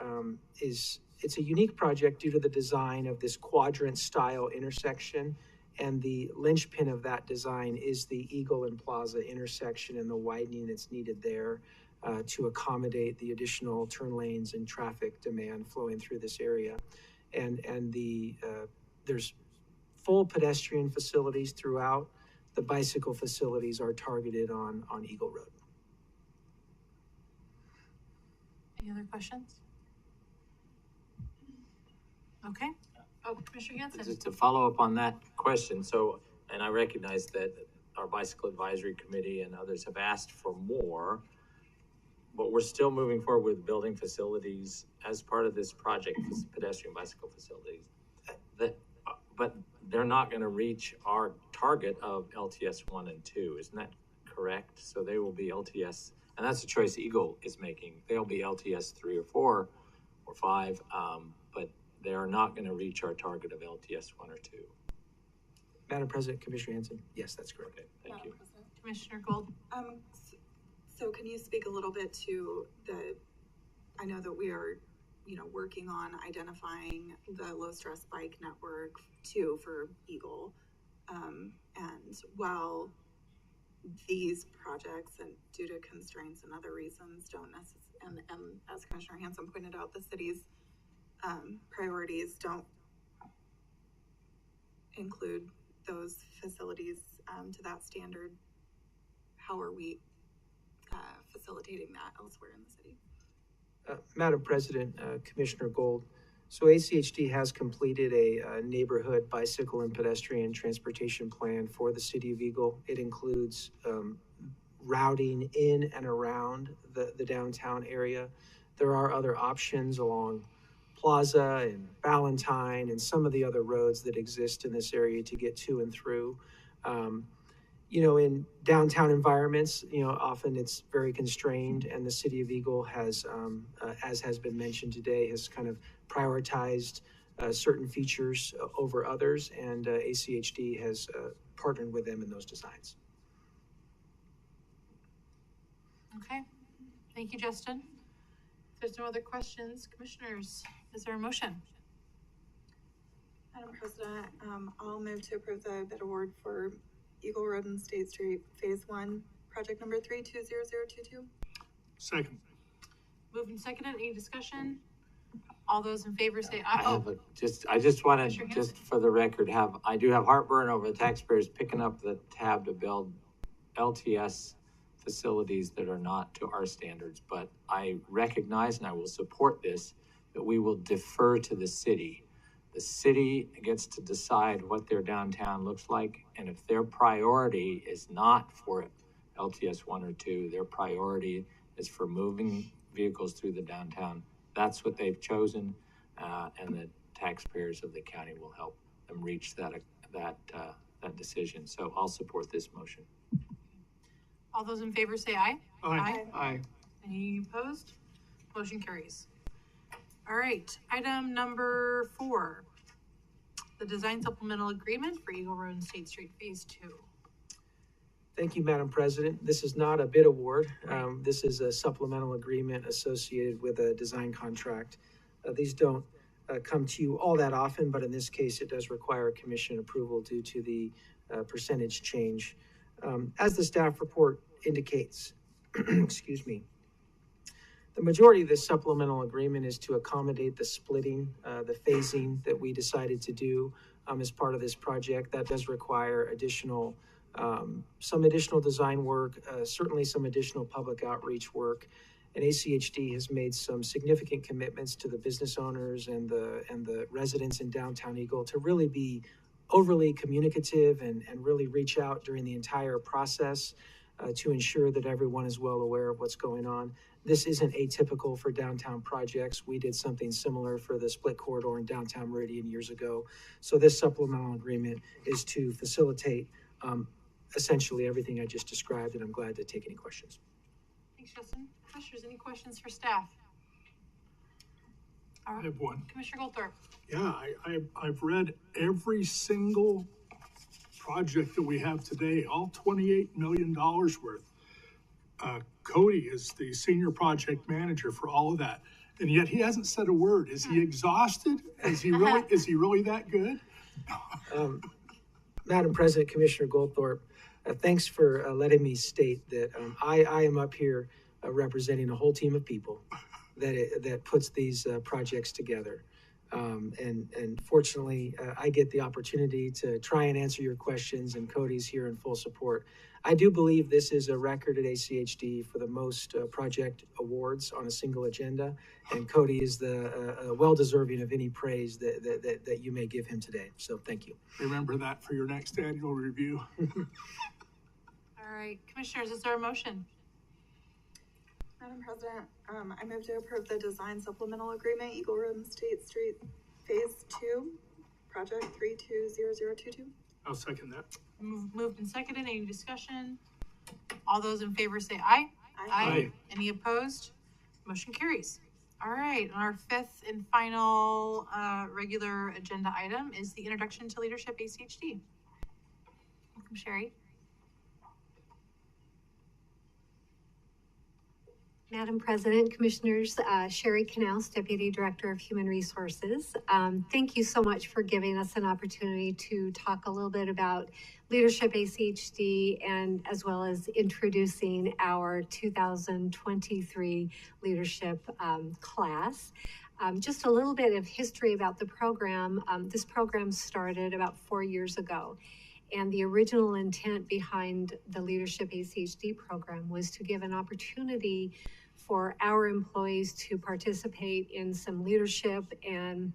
it's a unique project due to the design of this quadrant style intersection, and the linchpin of that design is the Eagle and Plaza intersection and the widening that's needed there. to accommodate the additional turn lanes and traffic demand flowing through this area. And there's full pedestrian facilities throughout. The bicycle facilities are targeted on Eagle Road. Any other questions? Okay. Oh, Commissioner Hanson. Just to follow up on that question, so, and I recognize that our bicycle advisory committee and others have asked for more, but we're still moving forward with building facilities as part of this project, pedestrian bicycle facilities. But they're not gonna reach our target of LTS 1 and 2, isn't that correct? So they will be LTS, and that's a choice Eagle is making. They'll be LTS 3 or 4 or 5, but they are not gonna reach our target of LTS 1 or 2. Madam President, Commissioner Hanson, yes, that's correct. Okay, thank you. Commissioner Gold. So can you speak a little bit to I know that we are, working on identifying the low stress bike network too for Eagle. And while these projects, and due to constraints and other reasons, don't necessarily, and as Commissioner Hanson pointed out, the city's priorities don't include those facilities to that standard, how are we facilitating that elsewhere in the city? Madam President, Commissioner Gold, so ACHD has completed a neighborhood bicycle and pedestrian transportation plan for the city of Eagle. It includes routing in and around the downtown area. There are other options along Plaza and Ballantyne and some of the other roads that exist in this area to get to and through. In downtown environments, often it's very constrained, and the city of Eagle has, as has been mentioned today, has kind of prioritized certain features over others, and ACHD has partnered with them in those designs. Okay. Thank you, Justin. If there's no other questions, commissioners, is there a motion? Madam President, I'll move to approve the bid award for Eagle Road and State Street Phase 1, project number 320022. Second. Moved and seconded. Any discussion? All those in favor say I aye. have I just want Commissioner to, Hanson? just for the record, I do have heartburn over the taxpayers picking up the tab to build LTS facilities that are not to our standards, but I recognize and I will support this, that we will defer to the city. The city gets to decide what their downtown looks like, and if their priority is not for LTS 1 or 2, their priority is for moving vehicles through the downtown. That's what they've chosen, and the taxpayers of the county will help them reach that decision. So I'll support this motion. All those in favor say aye. Aye. Aye. Any opposed? Motion carries. All right, item number 4, the design supplemental agreement for Eagle Road and State Street Phase 2. Thank you, Madam President. This is not a bid award. This is a supplemental agreement associated with a design contract. These don't come to you all that often, but in this case, it does require commission approval due to the percentage change. As the staff report indicates, excuse me, the majority of this supplemental agreement is to accommodate the splitting, the phasing that we decided to do as part of this project. That does require some additional design work, certainly some additional public outreach work. And ACHD has made some significant commitments to the business owners and the residents in downtown Eagle to really be overly communicative and really reach out during the entire process to ensure that everyone is well aware of what's going on. This isn't atypical for downtown projects. We did something similar for the split corridor in downtown Meridian years ago. So this supplemental agreement is to facilitate essentially everything I just described, and I'm glad to take any questions. Thanks, Justin. Commissioners, any questions for staff? All I right, have one. Commissioner Goldthorpe. Yeah, I've read every single project that we have today, all $28 million worth. Cody is the senior project manager for all of that, and yet he hasn't said a word. Is he exhausted? Is he really that good? Madam President, Commissioner Goldthorpe, thanks for letting me state that I am up here representing a whole team of people that puts these projects together. And fortunately, I get the opportunity to try and answer your questions, and Cody's here in full support. I do believe this is a record at ACHD for the most project awards on a single agenda, and Cody is the well-deserving of any praise that you may give him today. So thank you. Remember that for your next annual review. All right, commissioners, is there a motion? Madam President, I move to approve the design supplemental agreement, Eagle Room State Street Phase 2, Project 320022. I'll second that. Moved and seconded. Any discussion? All those in favor say aye. Aye. Any opposed? Motion carries. All right, and our fifth and final regular agenda item is the introduction to leadership ACHD. Welcome, Sherry. Madam President, Commissioners, Sherry Knaus, Deputy Director of Human Resources. Thank you so much for giving us an opportunity to talk a little bit about Leadership ACHD and as well as introducing our 2023 leadership class. Just a little bit of history about the program. This program started about 4 years ago. And the original intent behind the Leadership ACHD program was to give an opportunity for our employees to participate in some leadership and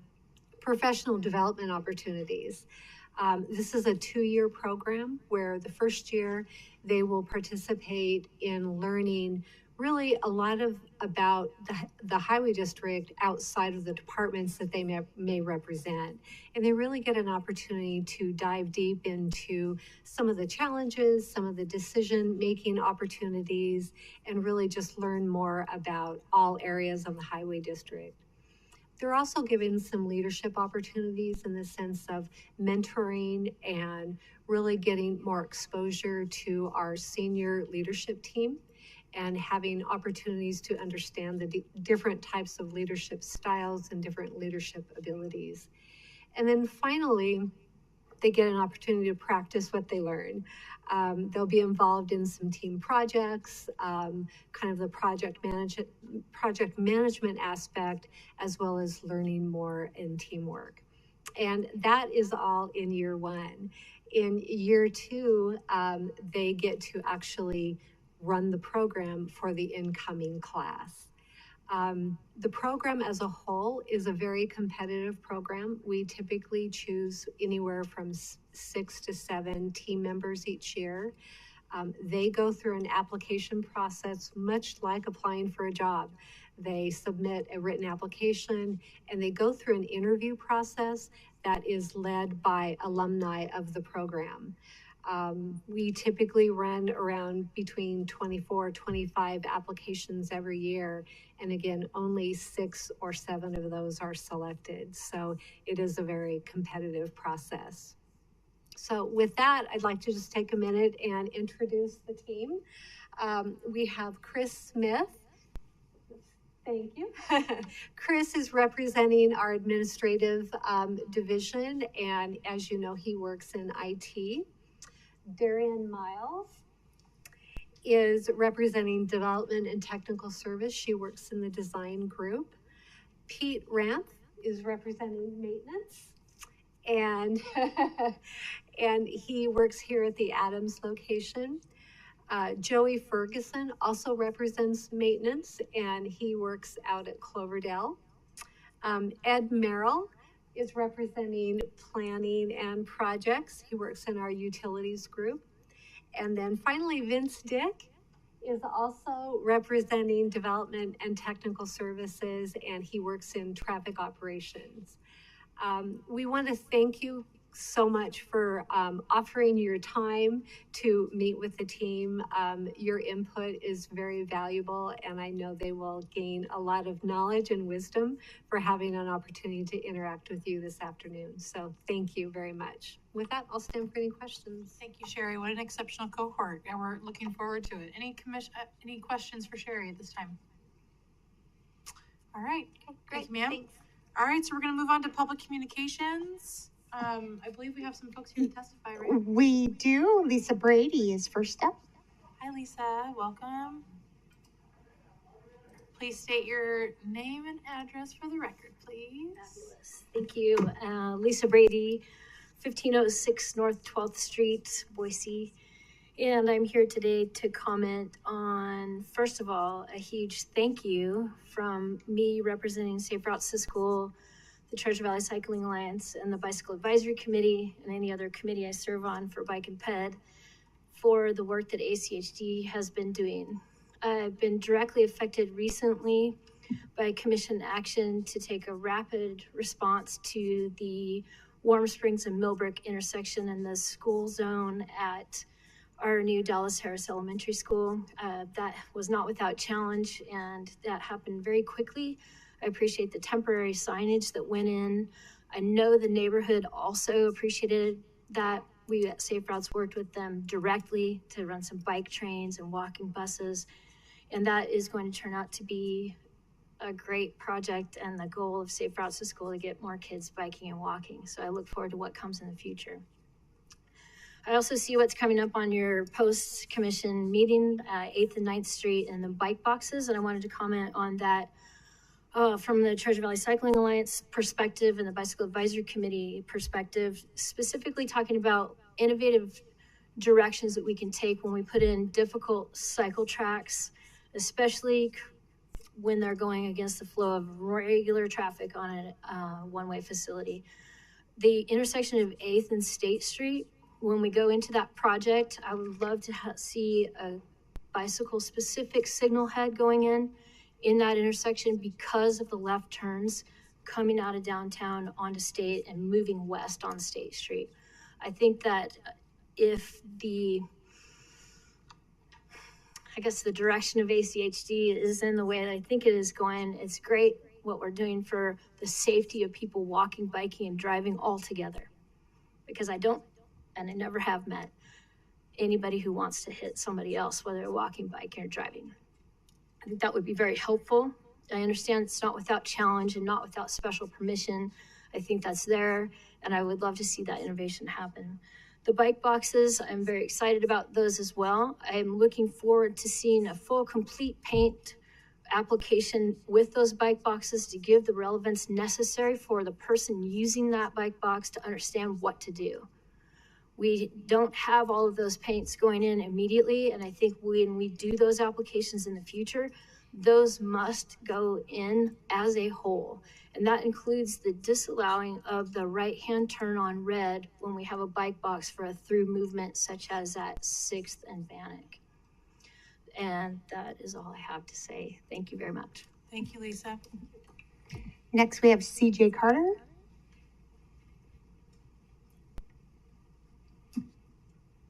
professional development opportunities. This is a 2-year program where the first year they will participate in learning really a lot about the highway district outside of the departments that they may represent. And they really get an opportunity to dive deep into some of the challenges, some of the decision-making opportunities, and really just learn more about all areas of the highway district. They're also given some leadership opportunities in the sense of mentoring and really getting more exposure to our senior leadership team, and having opportunities to understand the different types of leadership styles and different leadership abilities. And then finally, they get an opportunity to practice what they learn. They'll be involved in some team projects, kind of the project management aspect, as well as learning more in teamwork. And that is all in year 1. In year 2, they get to actually run the program for the incoming class. The program as a whole is a very competitive program. We typically choose anywhere from 6 to 7 team members each year. They go through an application process much like applying for a job. They submit a written application and they go through an interview process that is led by alumni of the program. We typically run around between 24, 25 applications every year. And again, only 6 or 7 of those are selected. So it is a very competitive process. So with that, I'd like to just take a minute and introduce the team. We have Chris Smith. Thank you. Chris is representing our administrative division. And as you know, he works in IT. Darian Miles is representing development and technical service. She works in the design group. Pete Ranth is representing maintenance, and and he works here at the Adams location. Joey Ferguson also represents maintenance, and he works out at Cloverdale. Ed Merrill is representing planning and projects. He works in our utilities group. And then finally, Vince Dick is also representing development and technical services, and he works in traffic operations. We want to thank you so much for offering your time to meet with the team. Your input is very valuable, and I know they will gain a lot of knowledge and wisdom for having an opportunity to interact with you this afternoon. So thank you very much. With that, I'll stand for any questions. Thank you, Sherry. What an exceptional cohort, and we're looking forward to it. Any questions for Sherry at this time? All right. Okay, great. Thank you, ma'am. Thanks. All right, so we're going to move on to public communications. I believe we have some folks here to testify, right? We do. Lisa Brady is first up. Hi, Lisa. Welcome. Please state your name and address for the record, please. Fabulous. Thank you. Lisa Brady, 1506 North 12th Street, Boise. And I'm here today to comment on, first of all, a huge thank you from me representing Safe Routes to School, the Treasure Valley Cycling Alliance, and the Bicycle Advisory Committee, and any other committee I serve on for Bike and Ped, for the work that ACHD has been doing. I've been directly affected recently by commission action to take a rapid response to the Warm Springs and Millbrook intersection in the school zone at our new Dallas Harris Elementary School. That was not without challenge, and that happened very quickly. I appreciate the temporary signage that went in. I know the neighborhood also appreciated that. We at Safe Routes worked with them directly to run some bike trains and walking buses, and that is going to turn out to be a great project and the goal of Safe Routes to School to get more kids biking and walking. So I look forward to what comes in the future. I also see what's coming up on your post-commission meeting, 8th and 9th Street, and the bike boxes, and I wanted to comment on that from the Treasure Valley Cycling Alliance perspective and the Bicycle Advisory Committee perspective, specifically talking about innovative directions that we can take when we put in difficult cycle tracks, especially when they're going against the flow of regular traffic on a one-way facility. The intersection of 8th and State Street, when we go into that project, I would love to see a bicycle-specific signal head going in that intersection because of the left turns coming out of downtown onto State and moving west on State Street. I think that if the direction of ACHD is in the way that I think it is going, it's great what we're doing for the safety of people walking, biking, and driving all together. Because I don't, and I never have met anybody who wants to hit somebody else, whether they're walking, biking, or driving. I think that would be very helpful. I understand it's not without challenge and not without special permission. I think that's there, and I would love to see that innovation happen. The bike boxes, I'm very excited about those as well. I'm looking forward to seeing a full, complete paint application with those bike boxes to give the relevance necessary for the person using that bike box to understand what to do. We don't have all of those paints going in immediately, and I think when we do those applications in the future, those must go in as a whole. And that includes the disallowing of the right-hand turn on red when we have a bike box for a through movement such as at 6th and Bannock. And that is all I have to say. Thank you very much. Thank you, Lisa. Next, we have CJ Carter.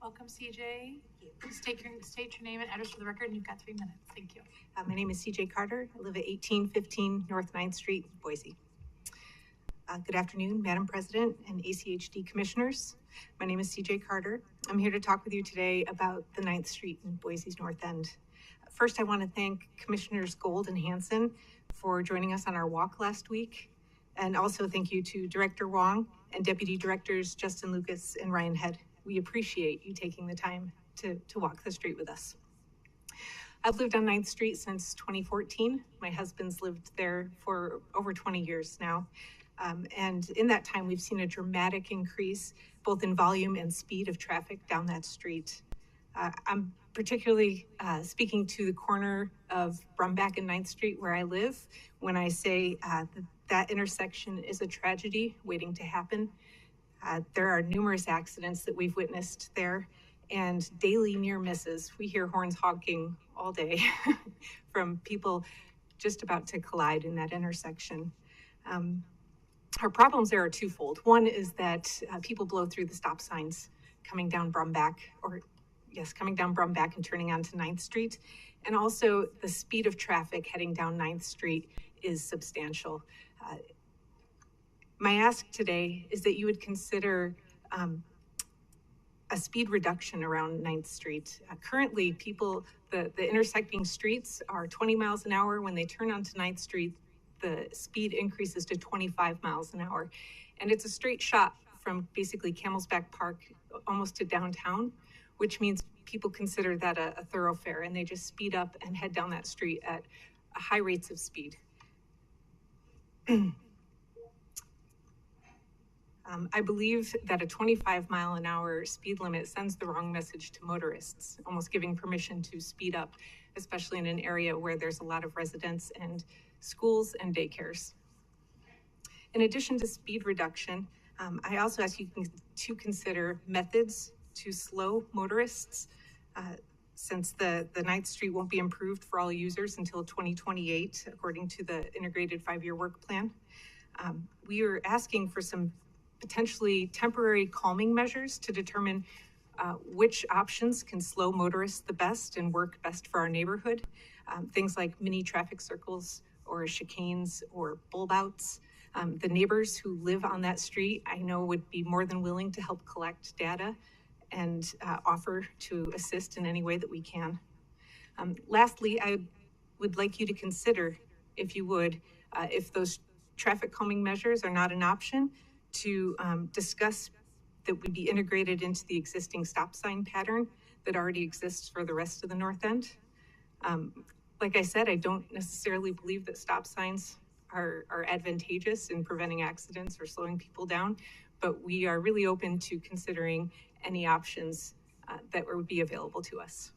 Welcome, CJ. State your name and address for the record, and you've got 3 minutes. Thank you. My name is CJ Carter. I live at 1815 North 9th Street, Boise. Good afternoon, Madam President and ACHD Commissioners. My name is CJ Carter. I'm here to talk with you today about the 9th Street in Boise's North End. First, I want to thank Commissioners Gold and Hansen for joining us on our walk last week. And also thank you to Director Wong and Deputy Directors Justin Lucas and Ryan Head. We appreciate you taking the time to walk the street with us. I've lived on 9th Street since 2014. My husband's lived there for over 20 years now. And in that time, we've seen a dramatic increase both in volume and speed of traffic down that street. I'm particularly speaking to the corner of Brumback and 9th Street where I live when I say that intersection is a tragedy waiting to happen. There are numerous accidents that we've witnessed there and daily near misses. We hear horns honking all day from people just about to collide in that intersection. Our problems there are twofold. One is that people blow through the stop signs coming down Brumback, coming down Brumback and turning onto 9th Street. And also the speed of traffic heading down 9th Street is substantial. My ask today is that you would consider a speed reduction around 9th Street. Currently, the intersecting streets are 20 miles an hour. When they turn onto 9th Street, the speed increases to 25 miles an hour. And it's a straight shot from basically Camelsback Park almost to downtown, which means people consider that a thoroughfare, and they just speed up and head down that street at high rates of speed. I believe that a 25-mile-an-hour speed limit sends the wrong message to motorists, almost giving permission to speed up, especially in an area where there's a lot of residents and schools and daycares. In addition to speed reduction, I also ask you to consider methods to slow motorists, since the 9th Street won't be improved for all users until 2028, according to the Integrated 5-Year Work Plan. We are asking for some potentially temporary calming measures to determine which options can slow motorists the best and work best for our neighborhood. Things like mini traffic circles or chicanes or bulb outs. The neighbors who live on that street, I know, would be more than willing to help collect data and offer to assist in any way that we can. Lastly, I would like you to consider, if you would, if those traffic calming measures are not an option, to discuss that would be integrated into the existing stop sign pattern that already exists for the rest of the North End. Like I said, I don't necessarily believe that stop signs are advantageous in preventing accidents or slowing people down, but we are really open to considering any options that would be available to us.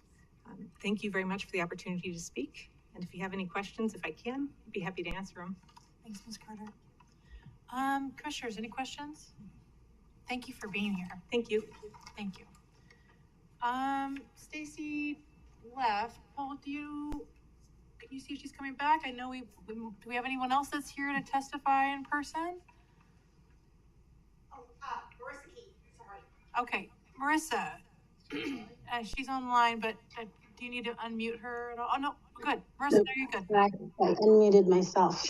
Thank you very much for the opportunity to speak. And if you have any questions, if I can, I'd be happy to answer them. Thanks, Ms. Carter. Commissioners, any questions? Thank you for being here. Thank you. Thank you. Stacy left. Paul, can you see if she's coming back? I know do we have anyone else that's here to testify in person? Marissa Key, sorry. Okay, Marissa, she's online, but do you need to unmute her at all? Oh, no, good. Marissa, there you go. I unmuted myself.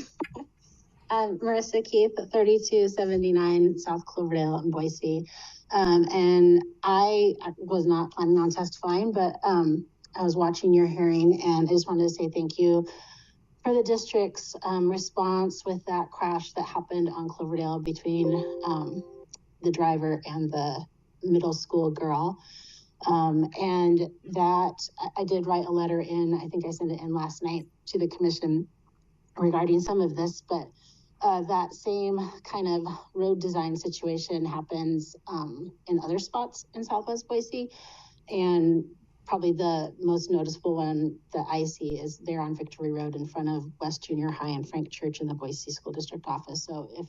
Marissa Keith, 3279 South Cloverdale in Boise. And I was not planning on testifying, but I was watching your hearing, and I just wanted to say thank you for the district's response with that crash that happened on Cloverdale between the driver and the middle school girl. And that I did write a letter in, I think I sent it in last night to the commission regarding some of this, but that same kind of road design situation happens in other spots in Southwest Boise. And probably the most noticeable one that I see is there on Victory Road in front of West Junior High and Frank Church in the Boise School District office. So if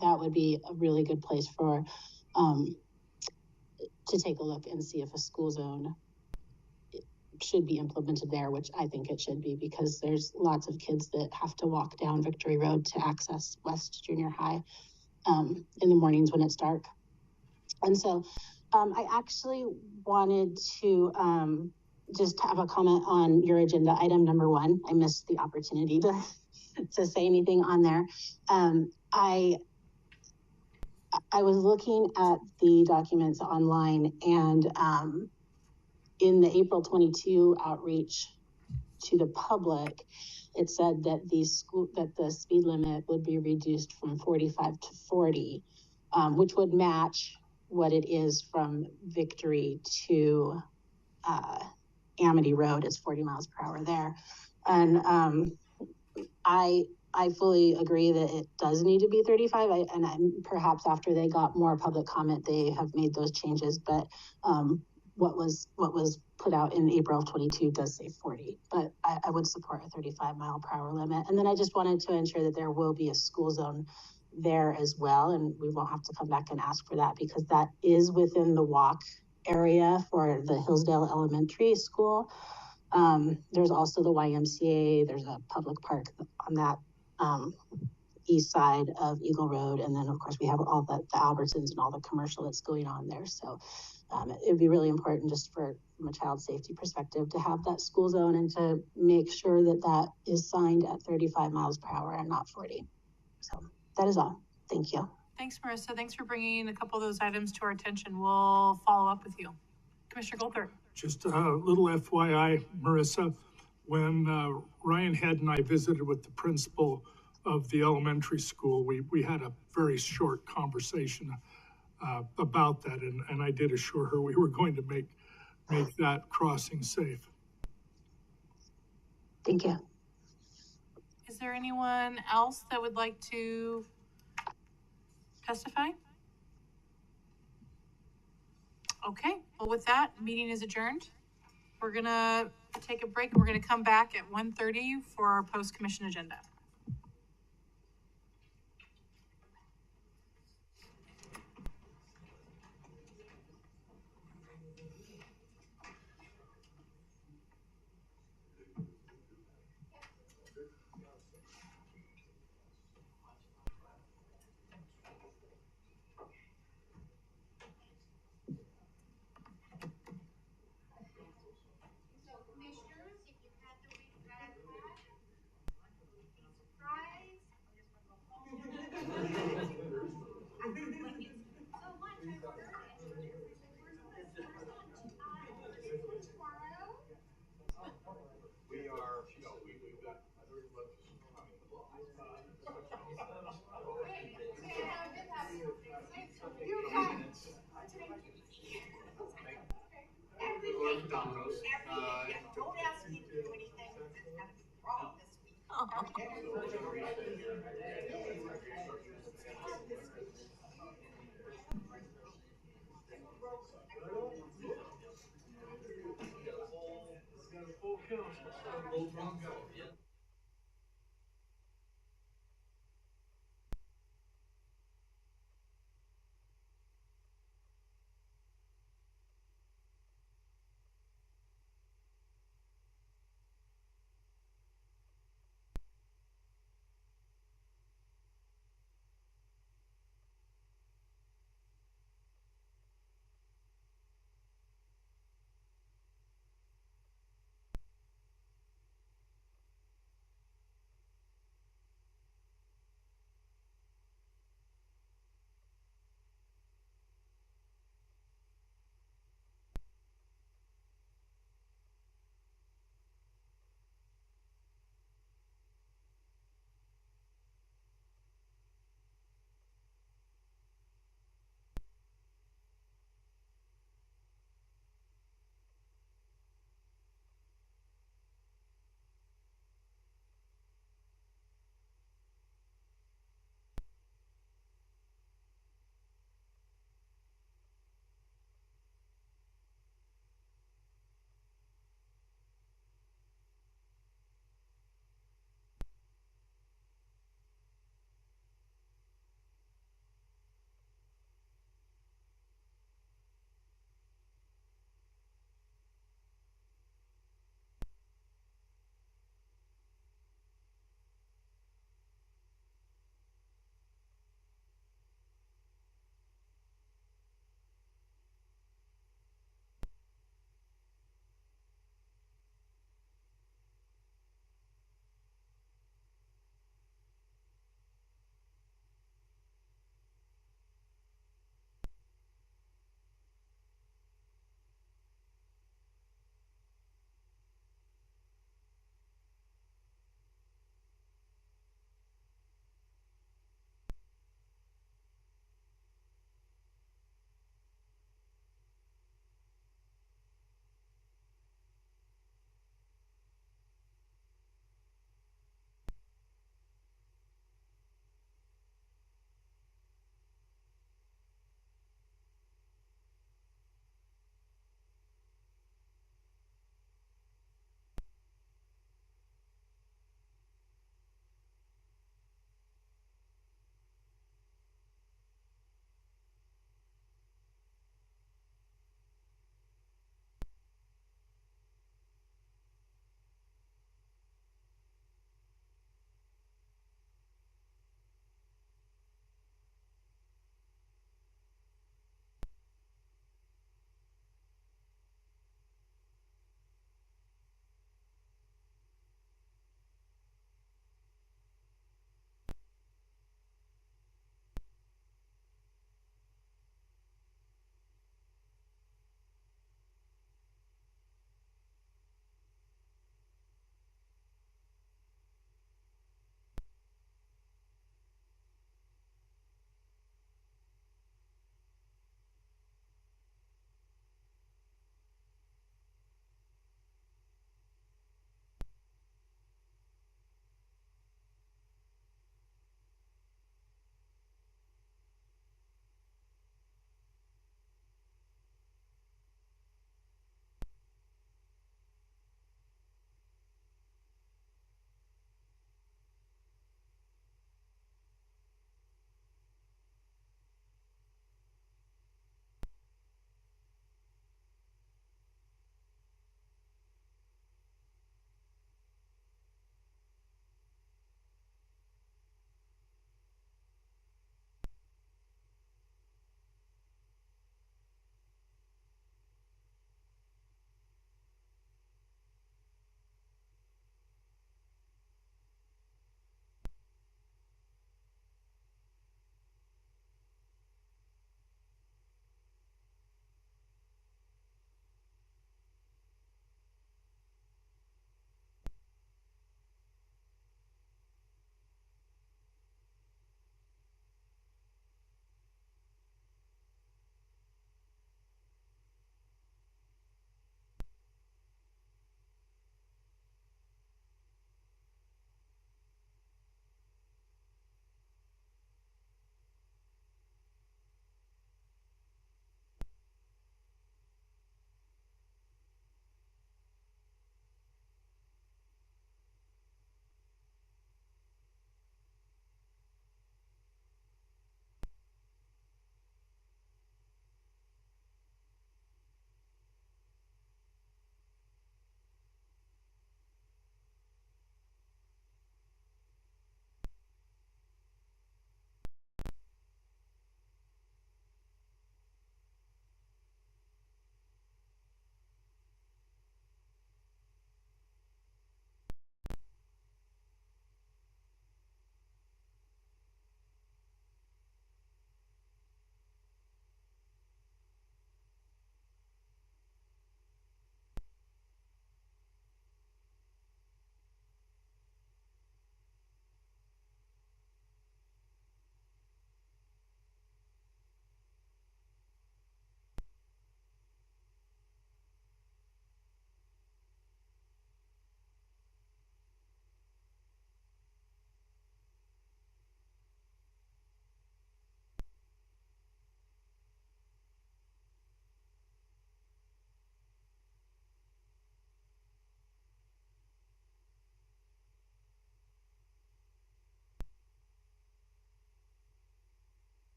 that would be a really good place for to take a look and see if a school zone should be implemented there, which I think it should be, because there's lots of kids that have to walk down Victory Road to access West Junior High in the mornings when it's dark. And so I actually wanted to just have a comment on your agenda item number 1. I missed the opportunity to say anything on there. I was looking at the documents online, and in the April 22 outreach to the public, it said that the speed limit would be reduced from 45 to 40, which would match what it is from Victory to Amity Road. Is 40 miles per hour there. And I fully agree that it does need to be 35. Perhaps after they got more public comment, they have made those changes. But what was put out in April of 22 does say 40. But I would support a 35 mile per hour limit. And then I just wanted to ensure that there will be a school zone there as well, and we won't have to come back and ask for that, because that is within the walk area for the Hillsdale Elementary School. There's also the YMCA. There's a public park on that east side of Eagle Road, and then of course we have all the Albertsons and all the commercial that's going on there. So it'd be really important, just from a child safety perspective, to have that school zone and to make sure that that is signed at 35 miles per hour and not 40. So that is all. Thank you. Thanks, Marissa. Thanks for bringing a couple of those items to our attention. We'll follow up with you. Commissioner Goldberg. Just a little FYI, Marissa, when Ryan Head and I visited with the principal of the elementary school, we had a very short conversation about that, and I did assure her we were going to make that crossing safe. Thank you. Is there anyone else that would like to testify? Okay, well, with that, meeting is adjourned. We're gonna take a break and we're gonna come back at 1:30 for our post-commission agenda. Domino's. Don't ask me to do anything that's gonna be wrong this week. Full council.